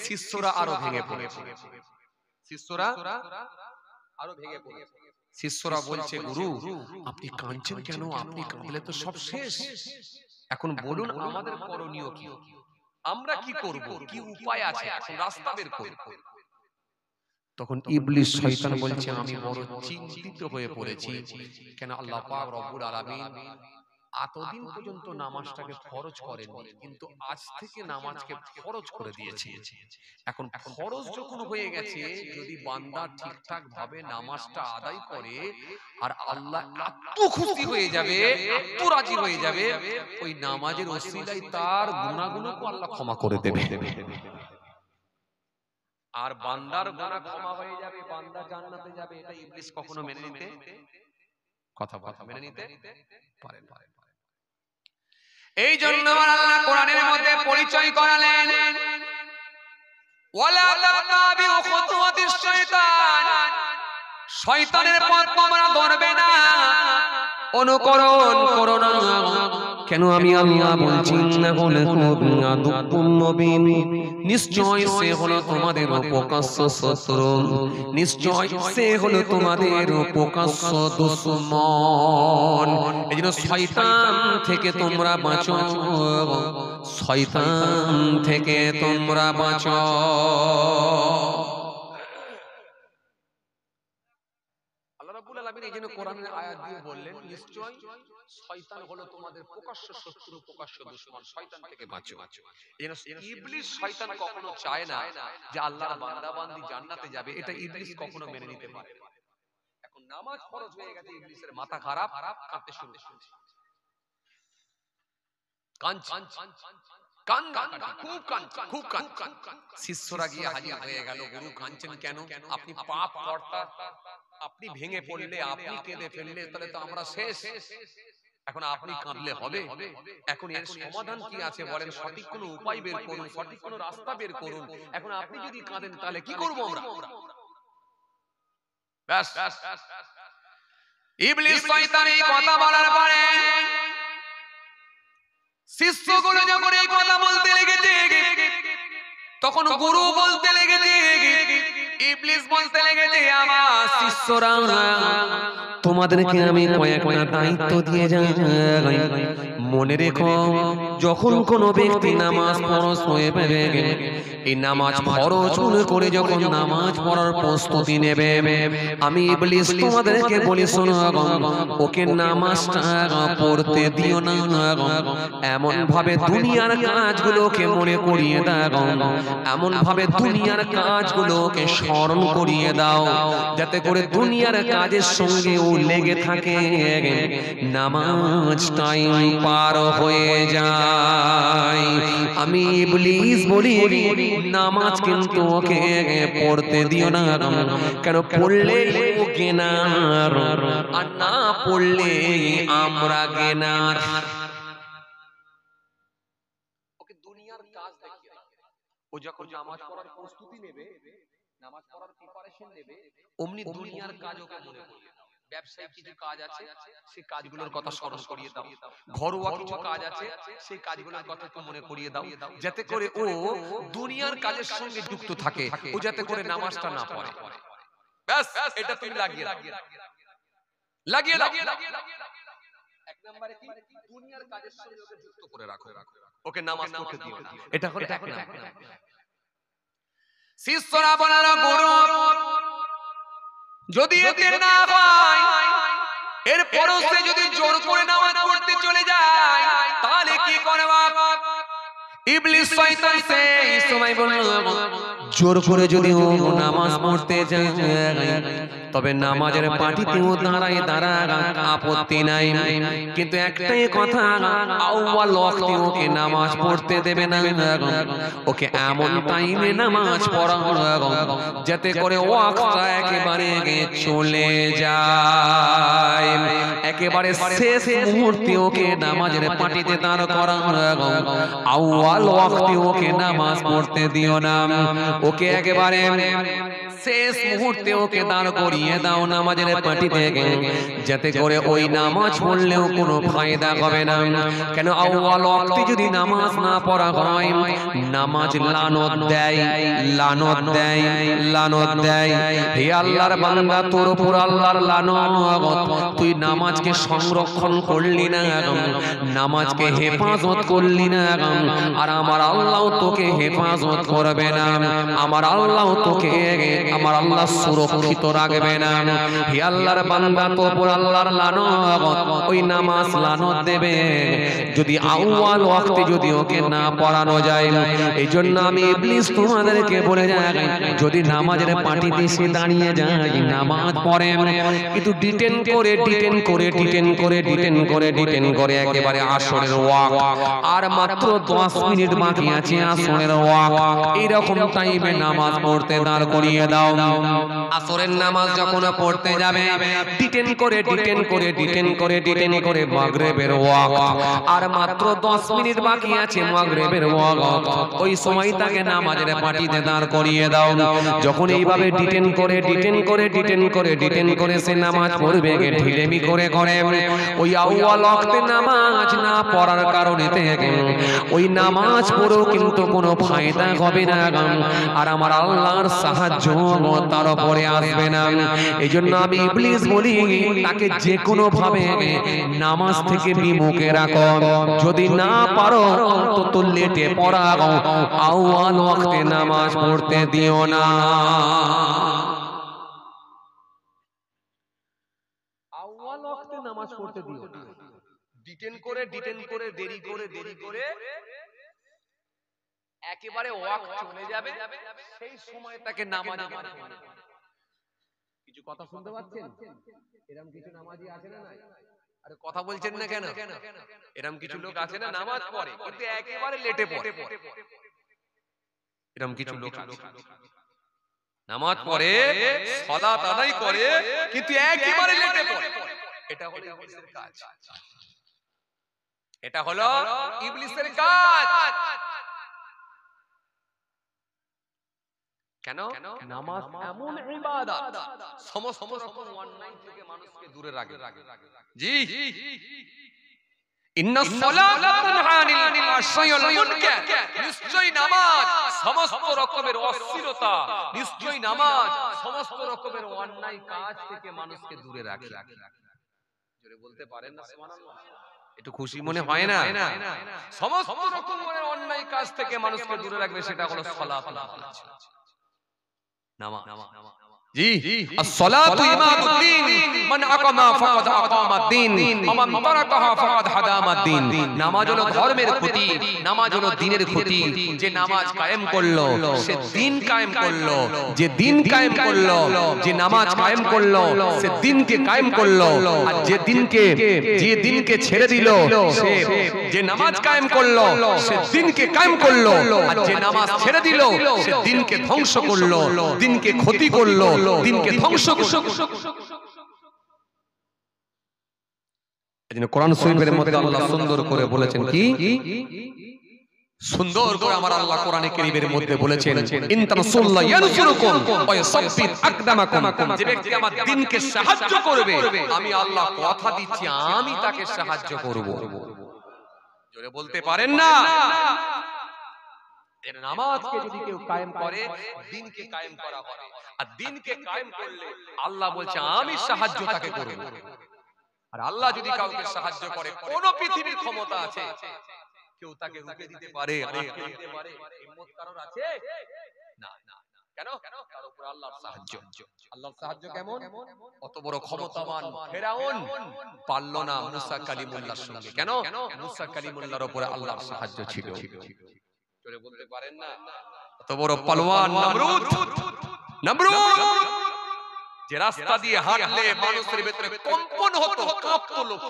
শিষ্যরা আরো ভেঙে পড়েছে, শিষ্যরা আরো ভেঙে পড়েছে। শিষ্যরা বলছে, গুরু আপনি কাঁদছেন কেন? আপনি কাঁদলে তো সব শেষ। এখন বলুন আমাদের করণীয় কি, আমরা কি করব, কি উপায় আছে, এখন রাস্তা বের করুন। তখন ইবলিস শয়তান বলছে, আমি বড় চিন্তিত হয়ে পড়েছি, কেন আল্লাহ পাক রব্বুল আলামিন এতদিন পর্যন্ত নামাজটাকে ফরজ করেননি, কিন্তু আজ থেকে নামাজকে ফরজ করে দিয়েছে। এখন ফরজ যখন হয়ে গেছে, যদি বান্দা ঠিকঠাক ভাবে নামাজটা আদায় করে, আর আল্লাহ এত খুশি হয়ে যাবে, এত রাজি হয়ে যাবে, ওই নামাজের ওসিলায় তার গুনাহগুলোকে আল্লাহ ক্ষমা করে দেবে। আর বান্দার গুনাহ ক্ষমা হয়ে যাবে, বান্দা জান্নাতে যাবে। এটা ইবলিস কখনো মেনে নিতে মেনে নিতে পারে না। এই জন্য আল্লাহ কোরআনের মধ্যে পরিচয় করালেন, ওয়ালা তাতাবিউ খুতুওয়াতিশ শাইতান, শয়তানের পথ তোমরা ধরবে না, অনুকরণ করো না। কেন আমি আল্লাহ বলছি, নিশ্চয় সে হলো তোমাদের প্রকাশ্য শত্রু, নিশ্চয় সে হলো তোমাদের প্রকাশ্য দুশমন। এজন্য শয়তান থেকে তোমরা বাঁচো, শয়তান থেকে তোমরা বাঁচো। আল্লাহ রাব্বুল আলামিন এইজন্য কোরআনের আয়াত দিয়ে বললেন, নিশ্চয় শয়তান হলো তোমাদের প্রকাশ্য শত্রু, প্রকাশ্য দুশমন, শয়তান থেকে বাঁচো। ইবলিস শয়তান কখনো চায় না যে আল্লাহর বান্দা বান্দি জান্নাতে যাবে, এটা ইবলিস কখনো মেনে নিতে পারে না। এখন নামাজ ফরজ হয়ে গেছে, ইবলিসের মাথা খারাপ, কাঁদতে শুরু করেছে, শিষ্যরা গিয়ে হাজির হয়ে গেল, গুরু কাঁদছেন কেন? আপনি পাপ কর্তা, আপনি ভেঙে পড়লে, আপনি কেঁদে ফেললে, তাহলে তো আমরা শেষ। এখন আপনি কাঁদলে হবে? এখন এর সমাধান কি আছে বলেন? সঠিক কোনো উপায় বের করুন, সঠিক কোনো রাস্তা বের করুন। এখন আপনি যদি কাঁদেন, তাহলে কি করব আমরা? ব্যাস, ইবলিস শয়তান এই কথা বলার পরে শিষ্যগুলো যখন এই কথা বলতে লেগেছে, তখন গুরু বলতে লেগেছে, ইবলিস বলতে লেগেছে, আমার শিষ্যরা, তোমাদেরকে আমি কয়েকটা দায়িত্ব দিয়ে যাই। মনে রেখো, যখন কোনো ব্যক্তি নামাজ ফরজ হয়ে পড়ে, এই নামাজ ফরজ করে যখন নামাজ পড়ার প্রস্তুতি নেবে, আমি ইবলিস তোমাদেরকে বলি, শোনো, ওকে নামাজটা পড়তে দিও না। এমন ভাবে দুনিয়ার কাজগুলোকে মনে করিয়ে দাও, এমন ভাবে দুনিয়ার কাজগুলোকে স্মরণ করিয়ে দাও, যাতে করে দুনিয়ার কাজের সঙ্গে ও লেগে থাকে, নামাজ টাইম পার হয়ে যায়। আমি ইবলিস বলি, নামাজ কিন্তু ওকে পড়তে দিও না। কেন? পড়লে ও গেনার, আর না পড়লে আমরা গেনার। ওকে দুনিয়ার কাজ দেখিয়ে, ও যখন নামাজ পড়ার প্রস্তুতি নেবে, নামাজ পড়ার প্রিপারেশন নেবে, অমনি দুনিয়ার কাজ ওকে মনে করিয়ে দাও। ব্যবসায়িক কিছু কাজ আছে, সেই কাজগুলোর কথা স্মরণ করিয়ে দাও। ঘরোয়া কিছু কাজ আছে, সেই কাজগুলোর কথা একটু মনে করিয়ে দাও, যাতে করে ও দুনিয়ার কাজের সঙ্গে যুক্ত থাকে, ও যাতে করে নামাজটা না পড়ে। ব্যাস, এটা তুমি লাগিয়ে দাও, লাগিয়ে দাও। এক নম্বরে কি? দুনিয়ার কাজের সঙ্গে ওকে যুক্ত করে রাখো, ওকে নামাজ পড়তে দিও না। এটা হলো এক নম্বর। শিষ্যরা বলল, গুরু, যদি এতে না হয়, এরপরও সে যদি জোর করে নামাজ পড়তে চলে যায়, তাহলে কি করবা? ইবলিস শয়তান সেই সময় বলল, জোর করে যদি ও নামাজ পড়তে যায়, তবে নামাজের পাটিতেও দাঁড়ায় আপত্তি নাই, কিন্তু একটাই কথা, আউয়াল ওয়াক্তে ওকে নামাজ পড়তে দেবে না। ওকে এমন টাইমে নামাজ পড়াও যাতে করে ওয়াক্তটা একেবারে চলে যায়, একেবারে শেষ মুহূর্তে ওকে নামাজের পাটিতে দাঁড় করাও। আউয়াল ওয়াক্তে ওকে নামাজ পড়তে দিও না, ওকে একেবারে শেষ মুহূর্তে ওকে দাঁড় করিয়ে দাও নামাজের পাটিতে, যাতে করে ওই নামাজ পড়লেও কোনো ফায়দা হবে না। কেন? আউয়াল ওয়াক্তে যদি নামাজ না পড়া হয়, নামাজ লানত দেয়, লানত দেয়, লানত দেয়। হে আল্লাহর বান্দা, তোর উপর আল্লাহর লানত। তুই নামাজকে সংরক্ষণ করলি না, নামাজকে হেফাজত করলি না, আর আমার আল্লাহ তোকে হেফাজত করবে না, আমার আল্লাহ তোকে, আমার আল্লাহ সুরক্ষিত রাখবে না। হে আল্লাহর বান্দা, তোর উপর আল্লাহর লানত, ওই নামাজ লানত দেবে যদি আউয়াল ওয়াক্তে যদি ওকে না পড়ানো যায়। এই জন্য আমি ইবলিস তোমাদেরকে বলে যাই, যদি নামাজের পাটিতে সে দাঁড়িয়ে যায়, নামাজ পড়ে, কিন্তু ডিটেন করে, ডিটেন করে, ডিটেন করে, ডিটেন করে, ডিটেন করে, একেবারে আসরের ওয়াক্ত আর মাত্র 10 মিনিট বাকি আছে আসরের ওয়াক্ত, এইরকম টাইমে নামাজ পড়তে দাঁড় করিয়ে দাও। আসরের নামাজ যখন পড়তে যাবে, ডিটেন করে, ডিটেন করে, ডিটেন করে, ডিটেন করে, মাগরিবের ওয়াক্ত আর মাত্র 10 মিনিট বাকি আছে মাগরিবের ওয়াক্ত, ওই সময় তাকে নামাজের পাটিতে দাঁড় করিয়ে দাও। যখন এইভাবে ডিটেন করে, ডিটেন করে, ডিটেন করে, ডিটেন করে সে নামাজ পড়বে, ঢিলেমি করে করে, ওই আউয়াল ওয়াক্তে নামাজ না পড়ার কারণে ওই নামাজ পড়েও কিন্তু কোনো ফায়দা হবে না, আর আমার আল্লাহর সাহায্য তার উপরে আসবে না। এই জন্য আমি ইবলিস বলি, তাকে যে কোনো ভাবে নামাজ থেকে বিমুখে রাখো, যদি না পারো অন্তত লেটে পড়াও, আউয়াল ওয়াক্তে নামাজ পড়তে দিও না। আউয়াল ওয়াক্তে নামাজ পড়তে দিও না। ডিটেন করে, ডিটেন করে, দেরি করে, দেরি করে, একেবারে ওয়াক্ত চলে যাবে, সেই সময় তাকে নামাজে পড়তে। কিছু কথা শুনতে পাচ্ছেন? এরকম কিছু নামাজি আছে না নাই? আরে কথা বলছেন না কেন? এরকম কিছু লোক আছে না, নামাজ পড়ে কিন্তু একেবারে লেটে পড়ে। এরকম কিছু লোক আছে, নামাজ পড়ে, সালাত আদায় করে, কিন্তু একেবারে লেটে পড়ে। এটা হলো ইবলিসের কাজ, এটা হলো ইবলিসের কাজ। কেন? নামাজ এমন ইবাদত, সমস্ত রকম অন্যায় থেকে মানুষকে দূরে রাখে। জি, ইন্নাস সালাতা তানহা আনিল ফাহশাই ওয়াল মুনকার, নিশ্চয়ই নামাজ সমস্ত রকমের অশ্লীলতা, নিশ্চয়ই নামাজ সমস্ত রকমের অন্যায় কাজ থেকে মানুষকে দূরে রাখে। জোরে বলতে পারেন না সুবহানাল্লাহ? একটু খুশি মনে হয় না? সমস্ত রকমের অন্যায় কাজ থেকে মানুষকে দূরে রাখবে, সেটা হলো সালাত, নামাজ। জি, as-salatu imaduddin, মান আকামা ফাকাদ আকামাদ-দ্বীন ওয়া মান তারাকাহা ফাকাদ হাদামাদ-দ্বীন। নামাজ হলো ধর্মের খুঁটি, নামাজ হলো দ্বীনের খুঁটি। যে নামাজ কায়েম করলো সে দ্বীন কায়েম করলো, যে দ্বীন কায়েম করলো, যে নামাজ কায়েম করলো সে দ্বীনকে কায়েম করলো। আর যে দ্বীনকে ছেড়ে দিল, সে যে নামাজ কায়েম করলো সে দ্বীনকে কায়েম করলো। আর যে নামাজ ছেড়ে দিল সে দ্বীনকে ধ্বংস করলো, দ্বীনকে ক্ষতি করলো, দ্বীনকে ধ্বংস করলো। এজন্য কোরআন শরীফের মধ্যে আল্লাহ সুন্দর করে বলেছেন, কি সুন্দর করে আমার আল্লাহ কোরআনে কারীমের মধ্যে বলেছেন, ইন তানসুরুল্লাহ ইয়ানসুরুকুম ওয়া ইউসাব্বিত আকদামাকুম। যে ব্যক্তি আমার দ্বীনকে সাহায্য করবে, আমি আল্লাহ কথা দিচ্ছি আমি তাকে সাহায্য করব। জোরে বলতে পারেন না? এর নামাজকে যদি কেউ কায়েম করে, দ্বীনকে কায়েম করা হবে। আর দ্বীনকে কায়েম করলে আল্লাহ বলছে আমি সাহায্য তাকে করব। আর আল্লাহ যদি কাউকে সাহায্য করে, কোন পৃথিবীর ক্ষমতা আছে কেউ তাকে রুখে দিতে পারে, আটকে দিতে পারে? হিম্মত কারোর আছে? না। কেন? তার উপর আল্লাহর সাহায্য। আল্লাহর সাহায্য কেমন? অত বড় ক্ষমতাবান ফেরাউন পারল না মুসা কালিমুল্লাহর সঙ্গে। কেন? মুসা কালিমুল্লাহর উপরে আল্লাহর সাহায্য ছিল। জোরে বলতে পারেন না? অত বড় পালোয়ান নমরুদ, যে রাস্তা দিয়ে হাঁটলে মানুষের ভেতরে কম্পন হতো, কাঁপতো লোক।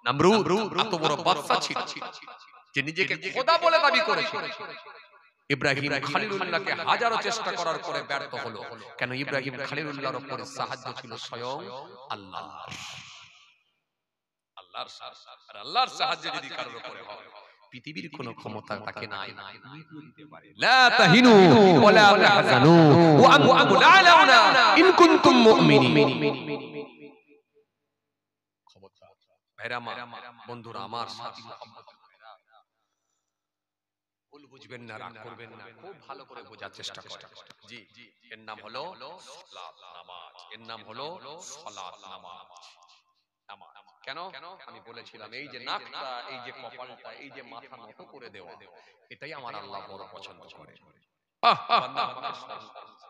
নমরুদ এত বড় বাদশা ছিল যে নিজেকে খোদা বলে দাবি করেছিল। ইব্রাহিম খলিলুল্লাহকে হাজারো চেষ্টা করার পরে ব্যর্থ হলো। কেন? ইব্রাহিম খলিলুল্লাহর উপরে সাহায্য ছিল স্বয়ং আল্লাহর। আল্লাহর সাহায্য যদি কারোর উপরে হয়, পৃথিবীর কোন ক্ষমতা তাকে নাই দিতে পারে। লা তাহিনু ওয়া লা তাহজানু ওয়া আনতুমুল আ'লাউনা ইন কুনতুম মুমিনিন। খবরদার ভাইরা আমার, বন্ধুরা আমার, সাথী মুহাম্মদের ভাইরা, ভুল বুঝবেন না, রাগ করবেন না, খুব ভালো করে বোঝার চেষ্টা করেন। জি, এর নাম হলো সালাত নামাজ, এর নাম হলো সালাত নামাজ। কেন? আমি বলেছিলাম এই যে নাকটা, এই যে কপালটা, এই যে মাথা নত করে দেওয়া, এটাই আমার আল্লাহ বড় পছন্দ করে। বান্দা আমাকে স্মরণ করছে।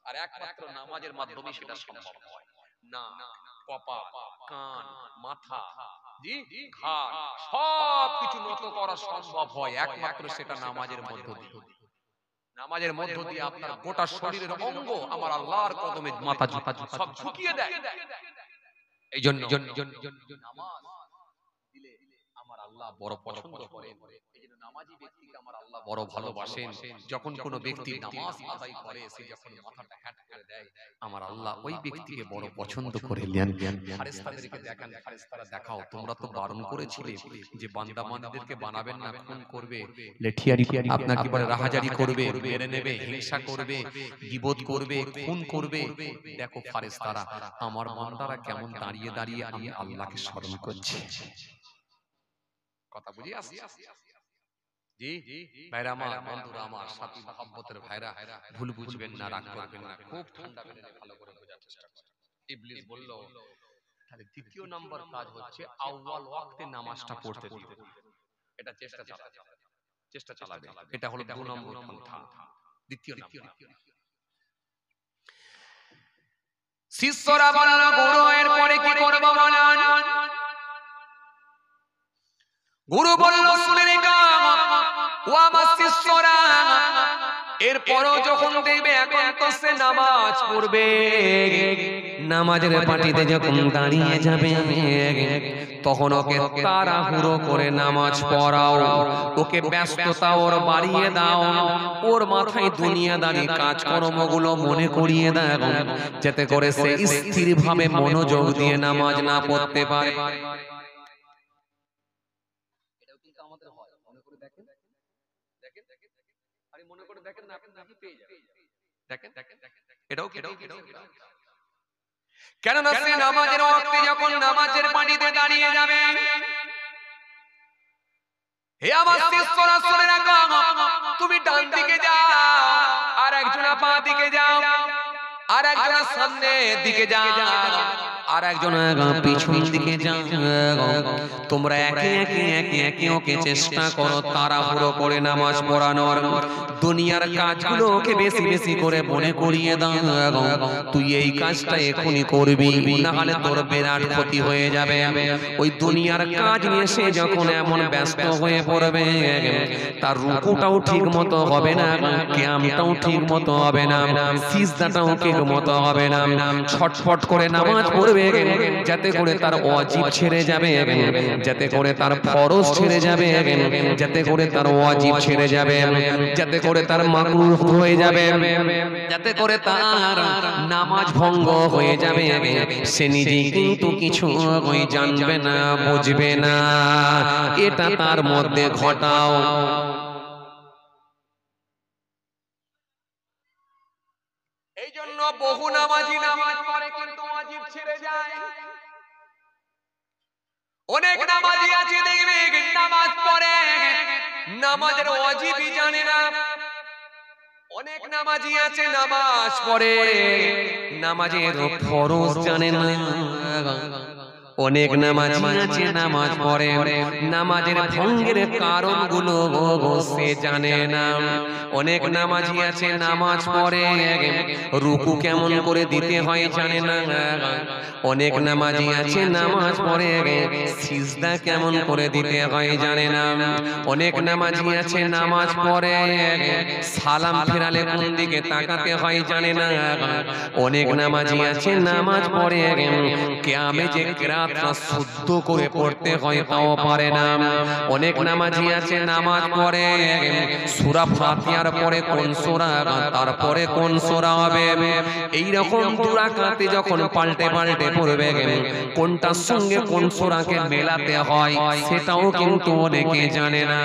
আর একমাত্র নামাজের মাধ্যমে সেটা সম্ভব হয়। না, কপাল, কান, মাথা, জি, ঘাড় সবকিছু নত করা সম্ভব হয় একমাত্র সেটা নামাজের মধ্য দিয়ে। নামাজের মধ্য দিয়ে আপনার গোটা শরীরের অঙ্গ আমার আল্লাহর কদমে মাথা সব ঝুঁকিয়ে দেয়। এই জন্য নামাজ দিলে আমার আল্লাহ বড় পছন্দ করেন। এই জন্য নামাজি ব্যক্তিকে আমার আল্লাহ বড় ভালোবাসেন। যখন কোনো ব্যক্তি নামাজ আদায় করে, সে যখন মাথাটা হ্যাট করে দেয়, আমার আল্লাহ ওই ব্যক্তিকে বড় পছন্দ করে নেন। ফেরেশতাদেরকে দেখান, ফেরেশতারা দেখাও, তোমরা তো বারণ করেছিলে যে বান্দা বান্দীদেরকে বানাবেন না, খুন করবে, লেঠিয়ারি আপনাকে বলে রাহাজারি করবে, মেরে নেবে, হিংসা করবে, গীবত করবে, খুন করবে। দেখো ফেরেশতারা আমার বান্দারা কেমন দাঁড়িয়ে দাঁড়িয়ে আমি আল্লাহকে স্মরণ করছে। কথা বুঝি আসছে? জি ভাইরা আমার, বন্ধুরা আমার, সাথী মুহাব্বতের ভাইরা, ভুল বুঝবেন না, রাগ করবেন না, খুব ঠান্ডা মেজাজে ভালো করে বোঝার চেষ্টা করুন। ইবলিস বলল, তাহলে দ্বিতীয় নাম্বার কাজ হচ্ছে আউয়াল ওয়াক্তে নামাজটা পড়তে দিতে। এটা চেষ্টা চালাবে। এটা হলো 2 নম্বর পন্থা। দ্বিতীয় নাম্বার, শিষ্যরা বলল, গুরু এর পরে কি করব বলেন? গুরু বলল, শুনে রেখো ও আমার শিষ্যরা, এরপরও যখন দেখবে এখন তো সে নামাজ পড়বে, নামাজের পাটিতে যখন দাঁড়িয়ে যাবে, তখন ওকে তাড়াহুড়ো করে নামাজ পড়াও, ওকে ব্যস্ততা ওর বাড়িয়ে দাও, ওর মাথায় দুনিয়াদারি কাজকর্মগুলো মনে করিয়ে দাও, যাতে করে সে স্থিরভাবে মনোযোগ দিয়ে নামাজ না পড়তে পারে। মনে করে দেখেন না, আপনি কি পেয়ে যাবেন। দেখেন এটাও কেননা সে নামাজের ওয়াক্তে যখন নামাজের পাটিতে দাঁড়িয়ে যাবে, হে আমার শিষ্যরা শুনে রাখো, তুমি ডান দিকে যাও, আর একজনা বাঁ দিকে যাও, আর একজনা সামনের দিকে যাও, আর একজনা পিছন দিকে যাও। তোমরা একে একে একে একে ওকে চেষ্টা করো তাড়াহুড়ো করে নামাজ পড়ানোর। দুনিয়ার কাজগুলো ওকে বেশি বেশি করে মনে করিয়ে দাও। তুই এই কাজটা এখনই করবি, না হলে তোর বিরাট ক্ষতি হয়ে যাবে। ওই দুনিয়ার কাজ নিয়ে সে যখন এমন ব্যস্ত হয়ে পড়বে, তার রুকুটাও ঠিক মতো হবে না, কিয়ামটাও ঠিক মতো হবে না, সিজদাটাও ঠিক মতো হবে না। ছটফট করে নামাজ পড়বে যাতে করে তার ওয়াজিব ছেড়ে যাবে, যাতে করে তার ফরজ ছেড়ে যাবে, যাতে করে তার ওয়াজিব ছেড়ে যাবে, যাতে করে তার মাকরুহ হয়ে যাবে, যাতে করে তার নামাজ ভঙ্গ হয়ে যাবে। সে নিজেই কিন্তু কিছু জানবে না, বুঝবে না। এটা তার মধ্যে ঘটাও। এই জন্য বহু নামাজি নামাজ পড়ে কিন্তু ওয়াজিব ছেড়ে যায়। অনেক নামাজি আছে দেখবে নামাজ পড়ে, নামাজের ওয়াজিবই জানে না। অনেক নামাজি আছে নামাজ পড়ে, নামাজের ফরজ জানে না। অনেক নামাজি আছে নামাজ পড়ে, নামাজের ভঙ্গের কারণগুলো সে জানে না। অনেক নামাজি আছে নামাজ পড়ে, রুকু কেমন করে দিতে হয় জানে না। অনেক নামাজি আছে নামাজ পড়ে, সিজদা কেমন করে দিতে হয় জানে না। অনেক নামাজি আছে নামাজ পড়ে, সালাম ফেরালে কোন দিকে তাকাতে হয় জানে না। অনেক নামাজি আছে নামাজ পড়ে, কিয়ামে যে কিরাতটা শুদ্ধ করে পড়তে হয় তাও পারে না। অনেক নামাজি আছে নামাজ পড়ে, সূরা ফাতিহার পরে কোন সূরা, তারপরে কোন সূরা হবে, এই রকম দুই রাকাতে যখন পাল্টে পাল্টে পড়বে, কোনটার সঙ্গে কোন সূরাকে মেলাতে হয় সেটাও কিন্তু অনেকে জানে না।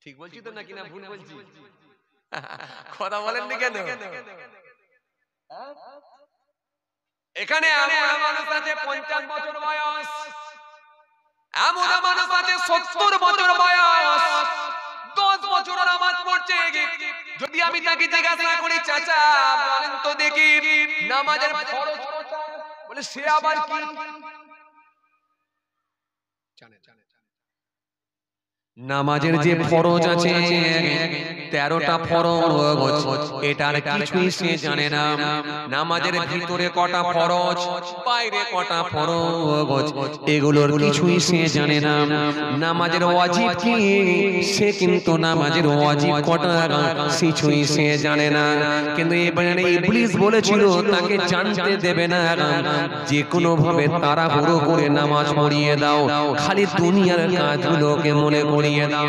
ঠিক বলছি তো নাকি না ভুল বলছি? কথা বলেননি কেন? এখানে এমন মানুষ আছে 50 বছর বয়স, এমন মানুষ আছে 70 বছর বয়স, 10 বছর নামাজ পড়ছে। যদি আমি তাকে জিজ্ঞাসা করি, চাচা বলেন তো দেখি নামাজের ফরজ কয়টা, বলে সে আবার কি জানে? নামাজের যে ফরজ আছে 13টা ফরজ, এটার কিছুই সে জানে না। নামাজের ভিতরে কটা ফরজ, বাইরে কটা ফরজ, এগুলোর কিছুই সে জানে না। নামাজের ওয়াজিব কি, সে কিন্তু নামাজের ওয়াজিব কটা কিছুই সে জানে না। কিন্তু এবারে ইবলিস বলেছিল তাকে জানতে দেবে না, যে কোনো ভাবে তাড়াহুড়ো করে নামাজ পড়িয়ে দাও, খালি দুনিয়ার কাজগুলোকে মনে করিয়ে দাও।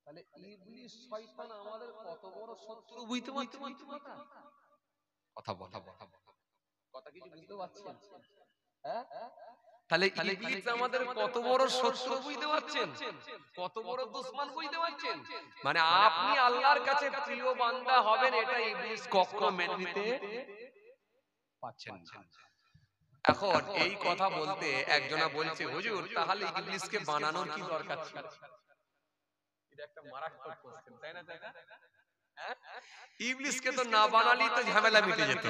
তাহলে ইবলিস শয়তান আমাদের কত বড় শত্রু বুঝতে পারছেন? কথা বলা কথা কিছু বুঝতে পারছেন? হ্যাঁ, তাহলে ইবলিস আমাদের কত বড় শত্রু বুঝতে পারছেন? কত বড় দুশমন বুঝতে পারছেন? মানে আপনি আল্লাহর কাছে প্রিয় বান্দা হবেন, এটা ইবলিস কখনো মেনে নিতে পারছেন না। এখন এই কথা বলতে একজনা বলছে, হুজুর তাহলে ইবলিসকে বানানোর কি দরকার ছিল? এটা একটা মারাত্মক কোশ্চেন, তাই না? হ্যাঁ, ইবলিসকে তো না বানালেই তো ঝামেলা মিটে যেত।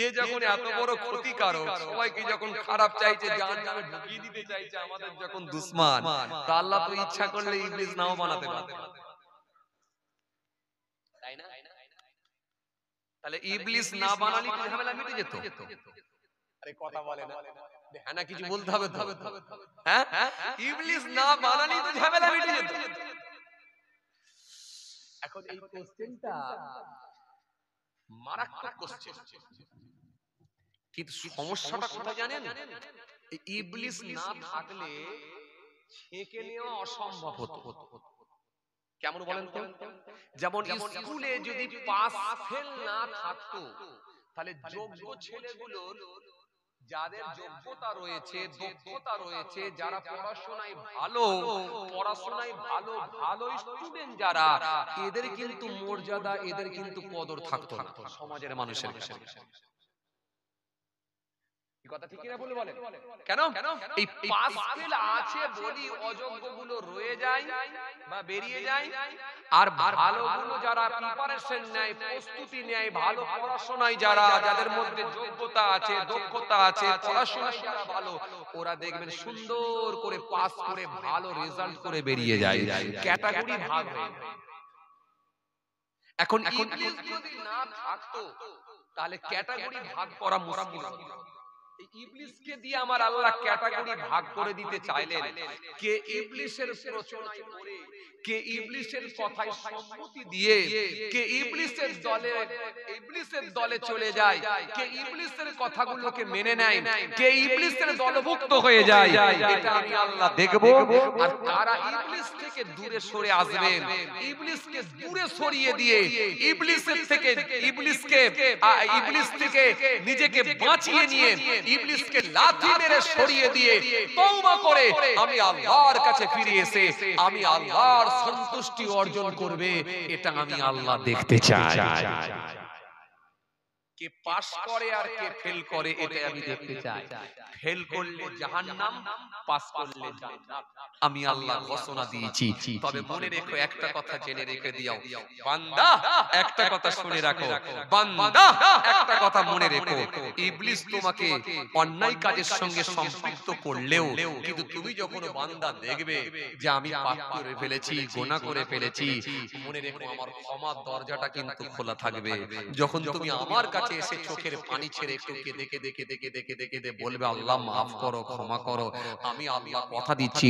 এ যখন এত বড় ক্ষতিকারক, সবাইকে যখন খারাপ চাইছে, জাহান্নামে ঢুকিয়ে দিতে চাইছে, আমাদের যখন দুশমন, তা আল্লাহ তো ইচ্ছা করলে ইবলিস নাও বানাতে পারতেন, তাই না? তাহলে ইবলিস না বানালেই তো ঝামেলা মিটে যেত। আরে কথা বলে না, হ্যাঁ না কিছু বলতে হবে তো। হ্যাঁ, ইবলিস না বানালেই তো ঝামেলা মিটে যেত। এখন এই কোশ্চেনটা মারাত্মক কোশ্চেন, কিন্তু সমস্যাটা কোথায় জানেন? ইবলিস না থাকলে ছেঁকে নেওয়া অসম্ভব হতো। কেমন বলেন তো? যেমন স্কুলে যদি পাস ফেল না থাকতো, তাহলে যোগ্য ছেলেগুলোর যাদের যোগ্যতা রয়েছে, দক্ষতা রয়েছে, যারা পড়াশোনায় ভালো, ভালো স্টুডেন্ট যারা, এদের কিন্তু মর্যাদা, এদের কিন্তু কদর থাকতো না সমাজের মানুষের কাছে। কথা ঠিক না বলে বলেন? কেন? এই পাস ফেল আছে বলি অযোগ্যগুলো রয়ে যায় বা বেরিয়ে যায়, আর ভালোগুলো যারা প্রিপারেশন নেয়, প্রস্তুতি নেয়, ভালো পড়াশোনায় যারা, যাদের মধ্যে যোগ্যতা আছে, দক্ষতা আছে, পড়াশোনায় যারা ভালো, ওরা দেখবেন সুন্দর করে পাস করে ভালো রেজাল্ট করে বেরিয়ে যায়। ক্যাটাগরি ভাগ হয়ে যায়। এখন ইবলিস যদি না থাকতো তাহলে ক্যাটাগরি ভাগ করা মুশকিল হতো। ইবলিসকে দিয়ে আমার আল্লাহ ক্যাটাগরি ভাগ করে দিতে চাইলেন। কে ইবলিসের প্রচনায় পড়ে, কে ইবলিসের কথায় সম্মতি দিয়ে, কে ইবলিসের দলে চলে যায়, কে ইবলিসের কথাগুলোকে মেনে নেয়, কে ইবলিসের দলভুক্ত হয়ে যায়, এটা আমি আল্লাহ দেখব। আর কারা ইবলিস থেকে দূরে সরে আসবে, ইবলিসকে দূরে সরিয়ে দিয়ে ইবলিস থেকে নিজেকে বাঁচিয়ে নিয়ে ইবলিসকে লাথি মেরে সরিয়ে দিয়ে তওবা করে আমি আল্লাহর কাছে ফিরে এসে আমি আল্লাহর সন্তুষ্টি অর্জন করবে, এটা আমি আল্লাহ দেখতে চাই। কে পাস করে আর কে ফেল করে এটা আমি দেখতে চাই। ফেল করলে জাহান্নাম, পাস করলে জান্নাত। আমি আল্লাহ ঘোষণা দিয়েছি। তবে মনে রেখো, একটা কথা জেনে রেখে দিও বান্দা, একটা কথা শুনে রাখো বান্দা, একটা কথা মনে রেখো, ইবলিস তোমাকে অন্যায় কাজের সঙ্গে সম্পৃক্ত করলেও, কিন্তু তুমি যখন বান্দা দেখবে যে আমি পাপ করে ফেলেছি, গুনাহ করে ফেলেছি, মনে রেখো আমার ক্ষমার দরজাটা কিন্তু খোলা থাকবে। যখন তুমি আমার কাছে এসে চোখের পানি ছেড়ে একটু কেঁদে বলবে আল্লাহ মাফ করো, ক্ষমা করো, আমি আল্লাহ কথা দিচ্ছি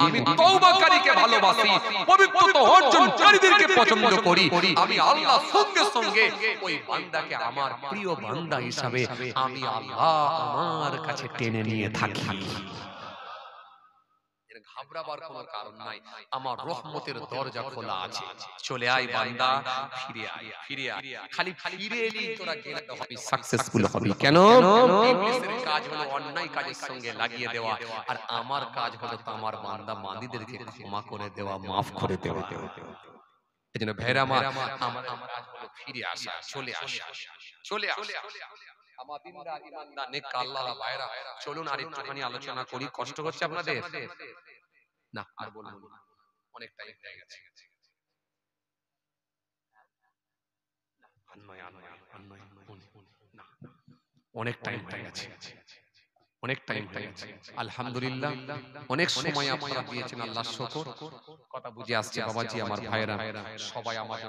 আমি তওবাকারীকে ভালোবাসি, পবিত্রতা অর্জনকারীদেরকে পছন্দ করি। আমি আল্লাহ সঙ্গে সঙ্গে ওই বান্দাকে আমার প্রিয় বান্দা হিসাবে আমি আল্লাহ আমার কাছে টেনে নিয়ে থাকি। ঘাবড়াবার কোনো কারণ নাই, আমার রহমতের দরজা খোলা আছে। চলে আয় বান্দা, ফিরে আয়, ফিরে আয়। খালি ফিরে এলেই তোরা গেলে হবে, সাকসেসফুল হবি। কেন? ইবলিসের কাজ হলো অন্যায় কাজের সঙ্গে লাগিয়ে দেওয়া, আর আমার কাজ হলো আমার বান্দা বান্দীদেরকে ক্ষমা করে দেওয়া, মাফ করে দেওয়া। এজন্য ভাইরা আমার কাজ হলো ফিরে আসা, চলে আসা, চলে আসা। আমার দিনদার ইমানদার নেক আল্লাহর ভাইরা, চলুন আর একটুখানি আলোচনা করি। কষ্ট হচ্ছে আপনাদের? না আর বলুন, অনেক টাইম হয়ে গেছে। অনেক টাইম হয়ে গেছে, অনেক টাইম হয়ে গেছে। আলহামদুলিল্লাহ, অনেক সময় আপনারা দিয়েছেন, আল্লাহর শুকর। কথা বুঝে আসছে বাবাজি, আমার ভাইরা সবাই আমার